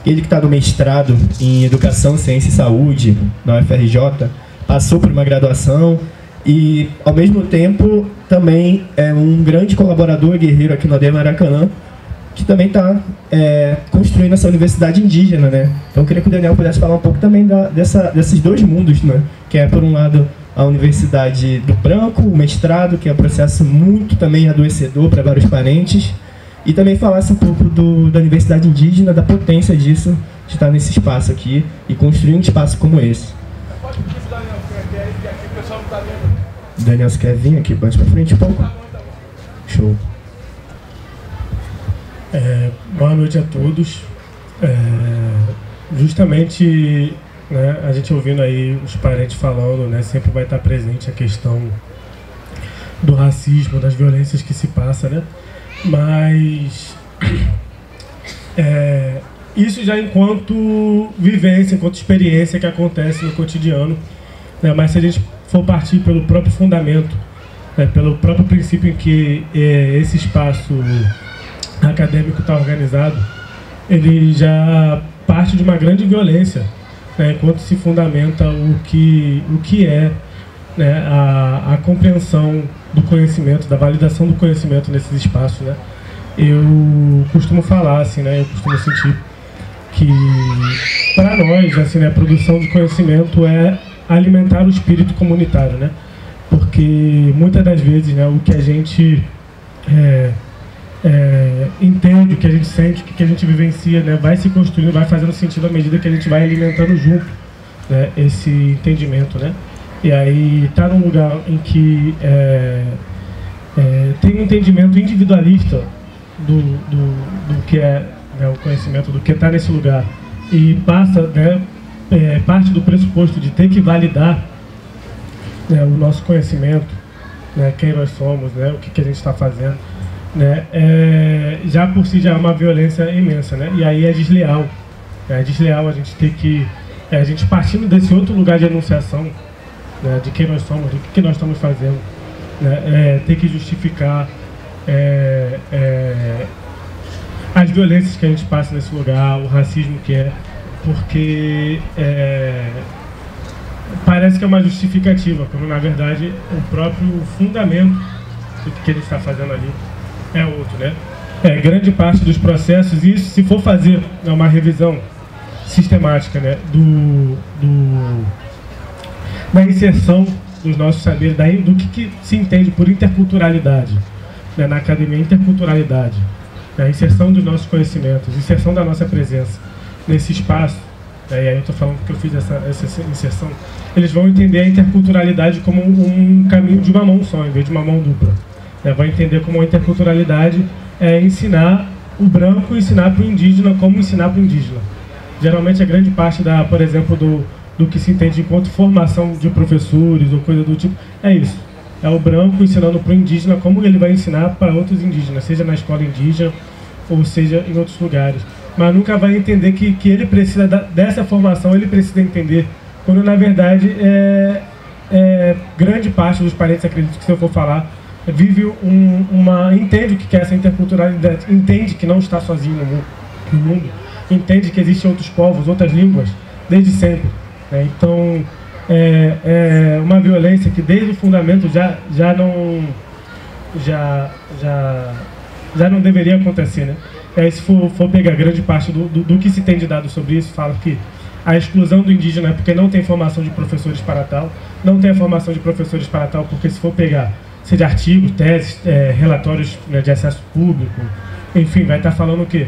Ele que está no mestrado em Educação, Ciência e Saúde na UFRJ, passou por uma graduação e, ao mesmo tempo, também é um grande colaborador guerreiro aqui no AD Maracanã, que também está construindo essa universidade indígena, né? Então eu queria que o Daniel pudesse falar um pouco também desses dois mundos, né? Que é, por um lado, a Universidade do Branco, o mestrado, que é um processo muito também adoecedor para vários parentes, e também falasse um pouco da Universidade Indígena, da potência disso, de estar nesse espaço aqui e construir um espaço como esse. Daniel, você quer vir aqui? Pode para frente um pouco? Show. Boa noite a todos. Justamente, né, a gente ouvindo aí os parentes falando, né, sempre vai estar presente a questão do racismo, das violências que se passa, né? Mas isso já enquanto vivência, enquanto experiência que acontece no cotidiano, né? Mas se a gente for partir pelo próprio fundamento, pelo próprio princípio em que esse espaço acadêmico está organizado, ele já parte de uma grande violência, né, enquanto se fundamenta o que é, né, a compreensão do conhecimento, da validação do conhecimento nesses espaços, né. Eu costumo falar assim, né, eu costumo sentir que para nós, assim, né, a produção de conhecimento é alimentar o espírito comunitário, né, porque muitas das vezes, né, o que a gente entende, o que a gente sente, o que a gente vivencia, né, vai se construindo, vai fazendo sentido à medida que a gente vai alimentando junto, né, esse entendimento, né? E aí tá num lugar em que tem um entendimento individualista do que é, né, o conhecimento, do que está nesse lugar, e passa, né, parte do pressuposto de ter que validar, né, o nosso conhecimento, né, quem nós somos, né, o que a gente está fazendo, né, já por si já é uma violência imensa, né? E aí é desleal. É desleal a gente ter que, a gente partindo desse outro lugar de enunciação, né, de quem nós somos, do que nós estamos fazendo, né, ter que justificar as violências que a gente passa nesse lugar, o racismo que porque parece que é uma justificativa, quando na verdade o próprio fundamento do que ele está fazendo ali é outro, né? Grande parte dos processos, e isso, se for fazer uma revisão sistemática, né, da inserção dos nossos saberes, do que se entende por interculturalidade, né, na academia, interculturalidade, né, a inserção dos nossos conhecimentos, inserção da nossa presença nesse espaço, né, e aí eu estou falando que eu fiz essa inserção, eles vão entender a interculturalidade como um caminho de uma mão só, em vez de uma mão dupla. Vai entender como a interculturalidade é ensinar o branco, ensinar para o indígena como ensinar para o indígena. Geralmente a grande parte por exemplo, do que se entende enquanto formação de professores ou coisa do tipo, é isso. É o branco ensinando para o indígena como ele vai ensinar para outros indígenas, seja na escola indígena ou seja em outros lugares. Mas nunca vai entender que ele precisa dessa formação, ele precisa entender, quando na verdade grande parte dos parentes, acredito que se eu for falar, vive entende o que é essa interculturalidade, entende que não está sozinho no mundo, entende que existem outros povos, outras línguas, desde sempre, né? Então, é uma violência que desde o fundamento já não deveria acontecer, né? Se for pegar grande parte do que se tem de dado sobre isso, fala que a exclusão do indígena é porque não tem formação de professores para tal, não tem a formação de professores para tal, porque se for pegar seja artigos, teses, relatórios, né, de acesso público, enfim, vai estar falando o quê?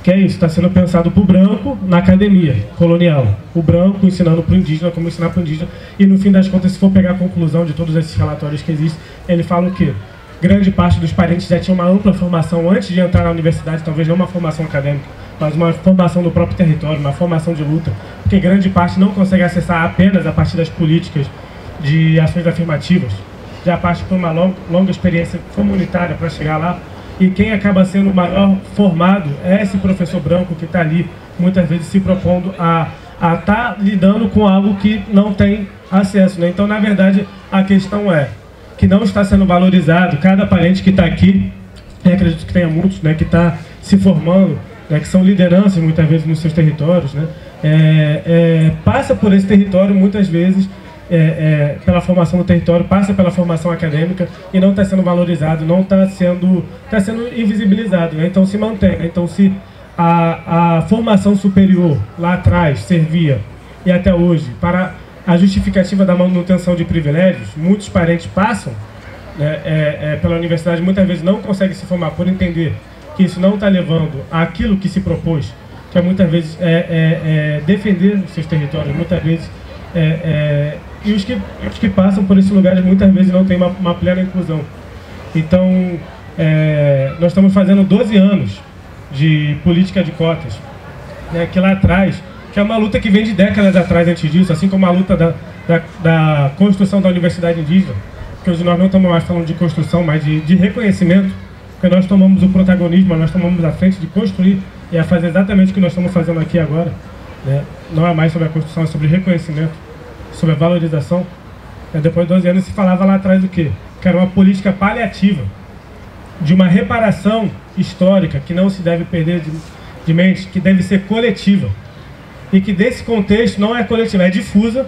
Que é isso, está sendo pensado para o branco na academia colonial. O branco ensinando para o indígena como ensinar para o indígena. E no fim das contas, se for pegar a conclusão de todos esses relatórios que existem, ele fala o quê? Grande parte dos parentes já tinha uma ampla formação antes de entrar na universidade, talvez não uma formação acadêmica, mas uma formação do próprio território, uma formação de luta, porque grande parte não consegue acessar apenas a partir das políticas de ações afirmativas, já parte por uma longa experiência comunitária para chegar lá. E quem acaba sendo o maior formado é esse professor branco que está ali, muitas vezes se propondo a estar lidando com algo que não tem acesso, né? Então, na verdade, a questão é que não está sendo valorizado cada parente que está aqui, eu acredito que tenha muitos, né, que está se formando, né, que são lideranças muitas vezes nos seus territórios, né, passa por esse território muitas vezes, pela formação do território, passa pela formação acadêmica e não está sendo valorizado, não está sendo invisibilizado, né? Então se mantém, né? Então se a formação superior lá atrás servia e até hoje para a justificativa da manutenção de privilégios, muitos parentes passam, né, pela universidade, muitas vezes não conseguem se formar por entender que isso não está levando àquilo que se propôs, que é muitas vezes defender os seus territórios, muitas vezes e os que passam por esses lugares muitas vezes não têm uma plena inclusão. Então, nós estamos fazendo 12 anos de política de cotas, né, que lá atrás, que é uma luta que vem de décadas atrás antes disso, assim como a luta da construção da universidade indígena, que hoje nós não estamos mais falando de construção, mas de reconhecimento, porque nós tomamos o protagonismo, nós tomamos a frente de construir e a fazer exatamente o que nós estamos fazendo aqui agora, né? Não é mais sobre a construção, é sobre reconhecimento, sobre a valorização. Depois de 12 anos se falava lá atrás do quê? Que era uma política paliativa, de uma reparação histórica que não se deve perder de mente, que deve ser coletiva. E que desse contexto não é coletiva, é difusa,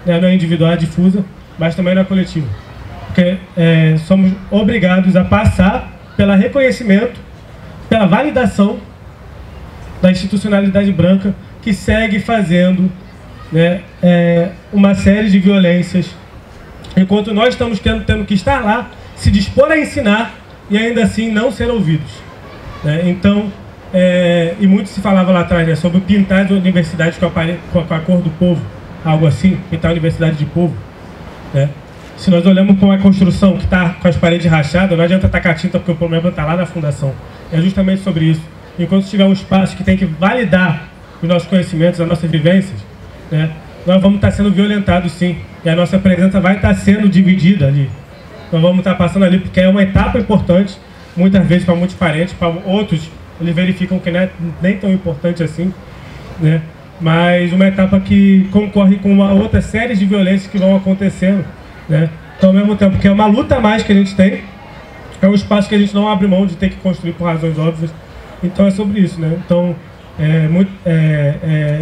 né? Não é individual, é difusa, mas também não é coletiva. Porque somos obrigados a passar pelo reconhecimento, pela validação da institucionalidade branca que segue fazendo, né, uma série de violências, enquanto nós estamos tendo que estar lá, se dispor a ensinar e ainda assim não ser ouvidos, né? Então, e muito se falava lá atrás, né, sobre pintar as universidades com a cor do povo, algo assim, pintar a universidade de povo, né? Se nós olhamos com a construção que está com as paredes rachadas, não adianta tacar tinta porque o problema está lá na fundação. É justamente sobre isso. Enquanto tiver um espaço que tem que validar os nossos conhecimentos, as nossas vivências, né, nós vamos estar sendo violentados sim, e a nossa presença vai estar sendo dividida ali. Nós vamos estar passando ali porque é uma etapa importante, muitas vezes para muitos parentes, para outros eles verificam que não é nem tão importante assim, né, mas uma etapa que concorre com uma outra série de violências que vão acontecendo, né. Então, ao mesmo tempo que é uma luta a mais que a gente tem, é um espaço que a gente não abre mão de ter que construir por razões óbvias. Então é sobre isso, né? Então,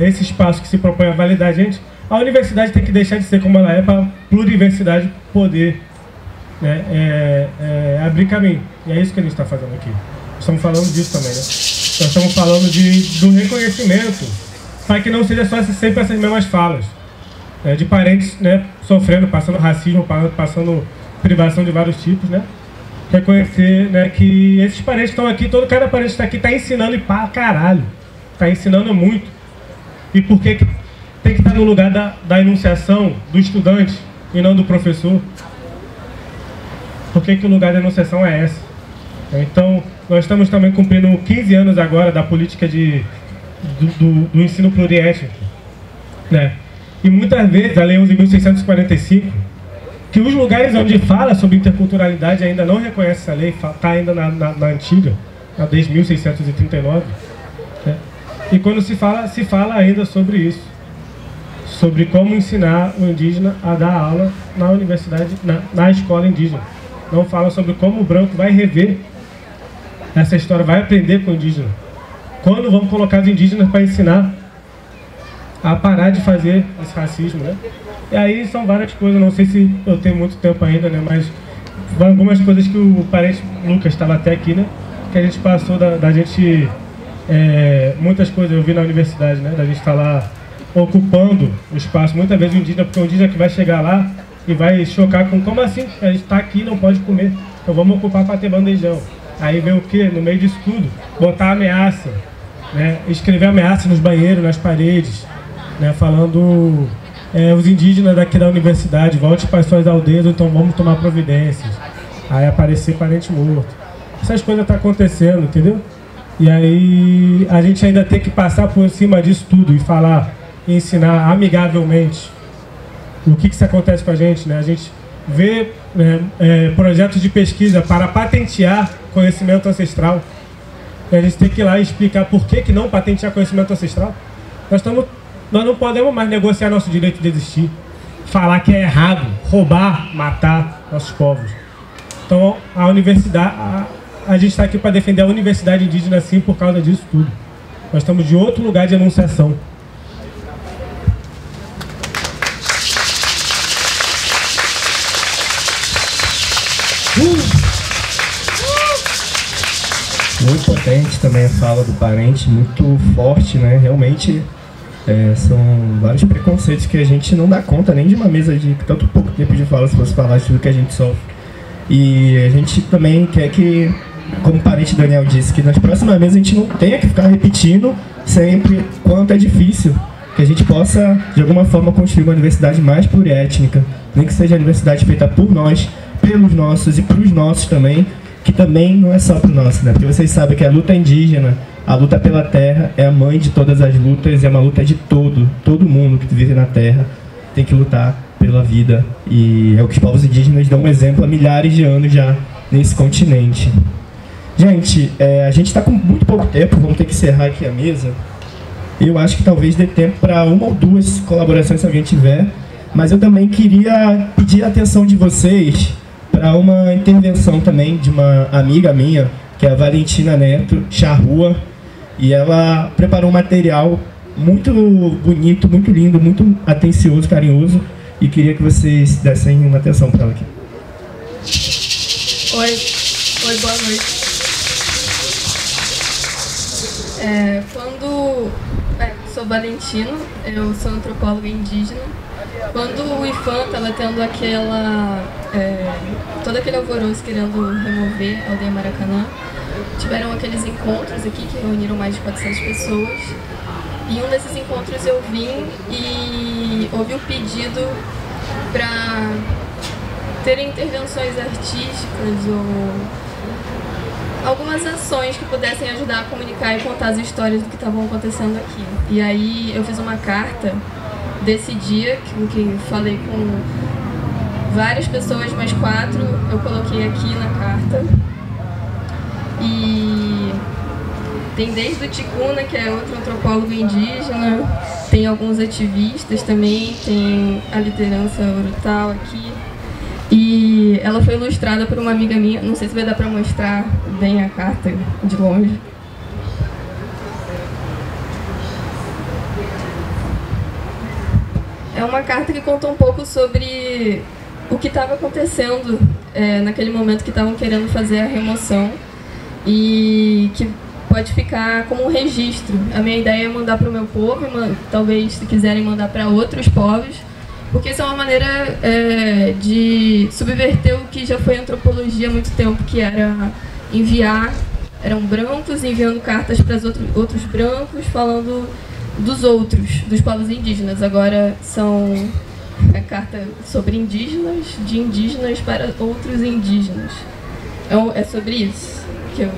esse espaço que se propõe a validar a gente, a universidade tem que deixar de ser como ela é para a pluriversidade poder, né, abrir caminho. E é isso que a gente está fazendo aqui. Estamos falando disso também, né? Nós estamos falando do reconhecimento, para que não seja só sempre essas mesmas falas, de parentes, né, sofrendo, passando racismo, passando privação de vários tipos, né? Reconhecer, né, que esses parentes estão aqui, cada parente está aqui, está ensinando e pá, caralho. Está ensinando muito. E por que tem que estar no lugar da enunciação do estudante e não do professor? Por que o lugar da enunciação é esse? Então, nós estamos também cumprindo 15 anos agora da política do ensino pluriétnico, né? E muitas vezes, a Lei 11.645, que os lugares onde fala sobre interculturalidade ainda não reconhece essa lei, está ainda na antiga, na 10.639, né? E quando se fala ainda sobre isso, sobre como ensinar o indígena a dar aula na universidade, na escola indígena. Não fala sobre como o branco vai rever essa história, vai aprender com o indígena. Quando vamos colocar os indígenas para ensinar a parar de fazer esse racismo, né? E aí são várias coisas, não sei se eu tenho muito tempo ainda, né? Mas algumas coisas que o parente Lucas estava até aqui, né? Que a gente passou da gente... muitas coisas eu vi na universidade, né? Da gente estar lá ocupando o espaço. Muitas vezes o indígena, porque o indígena que vai chegar lá, e vai chocar com como assim? A gente está aqui, não pode comer, então vamos ocupar para ter bandejão. Aí vem o quê? No meio disso tudo, botar ameaça, né? Escrever ameaça nos banheiros, nas paredes, né? Falando os indígenas daqui da universidade, volte para as suas aldeias, então vamos tomar providências. Aí aparecer parente morto. Essas coisas estão acontecendo, entendeu? E aí a gente ainda tem que passar por cima disso tudo e falar, e ensinar amigavelmente o que isso acontece com a gente, né? A gente vê projetos de pesquisa para patentear conhecimento ancestral. E a gente tem que ir lá e explicar por que não patentear conhecimento ancestral. Nós não podemos mais negociar nosso direito de existir, falar que é errado, roubar, matar nossos povos. Então a universidade, a gente está aqui para defender a universidade indígena sim por causa disso tudo. Nós estamos de outro lugar de enunciação. Muito potente também a fala do parente, muito forte, né? Realmente são vários preconceitos que a gente não dá conta nem de uma mesa de tanto pouco tempo de fala, se fosse falar tudo que a gente sofre. E a gente também quer que, como o parente Daniel disse, que nas próximas mesas a gente não tenha que ficar repetindo sempre quanto é difícil, que a gente possa, de alguma forma, construir uma universidade mais pluriétnica, nem que seja a universidade feita por nós, pelos nossos e para os nossos também, que também não é só para o nosso, né? Porque vocês sabem que a luta indígena, a luta pela terra, é a mãe de todas as lutas, é uma luta de todo mundo que vive na terra tem que lutar pela vida, e é o que os povos indígenas dão um exemplo há milhares de anos já nesse continente. Gente, a gente está com muito pouco tempo, vamos ter que encerrar aqui a mesa. Eu acho que talvez dê tempo para uma ou duas colaborações se alguém tiver, mas eu também queria pedir a atenção de vocês para uma intervenção também de uma amiga minha, que é a Valentina Neto Charrua, e ela preparou um material muito bonito, muito lindo, muito atencioso, carinhoso, e queria que vocês dessem uma atenção para ela aqui. Oi, boa noite. Sou Valentina, eu sou antropóloga indígena. Quando o IFAM estava tendo todo aquele alvoroço querendo remover a aldeia Maracanã, tiveram aqueles encontros aqui que reuniram mais de 400 pessoas. E em um desses encontros eu vim e houve um pedido para terem intervenções artísticas ou algumas ações que pudessem ajudar a comunicar e contar as histórias do que estavam acontecendo aqui. E aí eu fiz uma carta desse dia, que falei com várias pessoas, mais 4 eu coloquei aqui na carta. E tem desde o Ticuna, que é outro antropólogo indígena, tem alguns ativistas também, tem a liderança Urutau aqui. E ela foi ilustrada por uma amiga minha, não sei se vai dar para mostrar bem a carta de longe. É uma carta que conta um pouco sobre o que estava acontecendo naquele momento que estavam querendo fazer a remoção e que pode ficar como um registro. A minha ideia é mandar para o meu povo, talvez se quiserem mandar para outros povos, porque isso é uma maneira de subverter o que já foi antropologia há muito tempo, que era eram brancos enviando cartas para outros brancos falando dos outros, dos povos indígenas. Agora são a carta sobre indígenas, de indígenas para outros indígenas. É sobre isso que eu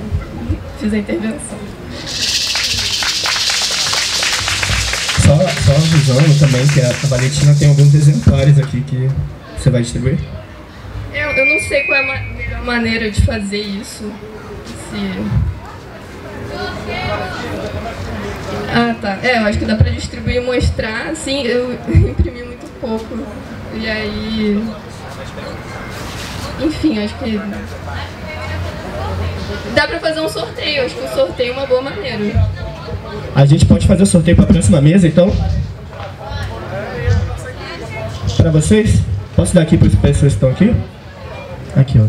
fiz a intervenção. Só avisando também que a Valentina tem alguns exemplares aqui que você vai distribuir. Eu não sei qual é a melhor maneira de fazer isso. Ah, tá. Eu acho que dá pra distribuir e mostrar. Assim, eu imprimi muito pouco. E aí... Enfim, acho que... Dá pra fazer um sorteio. Acho que o sorteio é uma boa maneira. A gente pode fazer o sorteio para a próxima mesa, então? Para vocês? Posso dar aqui para as pessoas que estão aqui? Aqui, ó.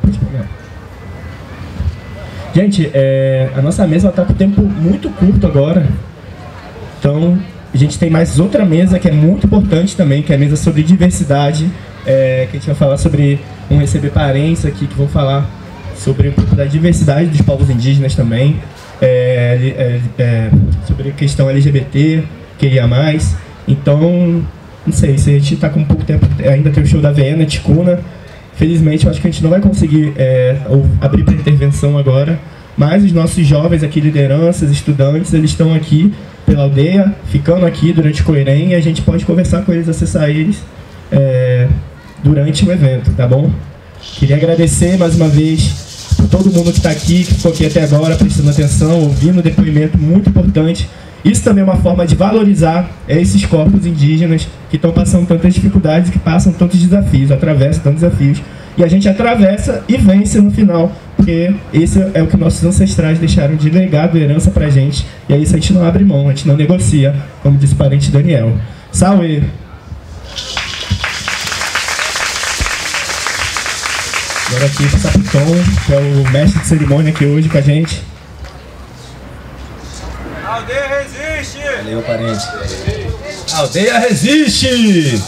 Pode pegar. Gente, a nossa mesa está com o tempo muito curto agora. Então, a gente tem mais outra mesa que é muito importante também, que é a mesa sobre diversidade, que a gente vai falar sobre, vamos receber parentes aqui que vão falar sobre um pouco da diversidade dos povos indígenas também, sobre a questão LGBT, QIA+. Então, não sei, se a gente está com pouco tempo, ainda tem o show da Viena, Ticuna. Felizmente, eu acho que a gente não vai conseguir abrir para intervenção agora, mas os nossos jovens aqui, lideranças, estudantes, eles estão aqui pela aldeia, ficando aqui durante o Coirém, e a gente pode conversar com eles, acessar eles durante o evento, tá bom? Queria agradecer mais uma vez por todo mundo que está aqui, que ficou aqui até agora, prestando atenção, ouvindo um depoimento muito importante. Isso também é uma forma de valorizar esses corpos indígenas que estão passando tantas dificuldades, que passam tantos desafios, atravessam tantos desafios. E a gente atravessa e vence no final, porque esse é o que nossos ancestrais deixaram de legado, herança pra gente. E aí isso a gente não abre mão, a gente não negocia, como disse o parente Daniel. Salve! Agora aqui pro Sapiton, que é o mestre de cerimônia aqui hoje com a gente. A aldeia resiste! Valeu, parente. A aldeia resiste!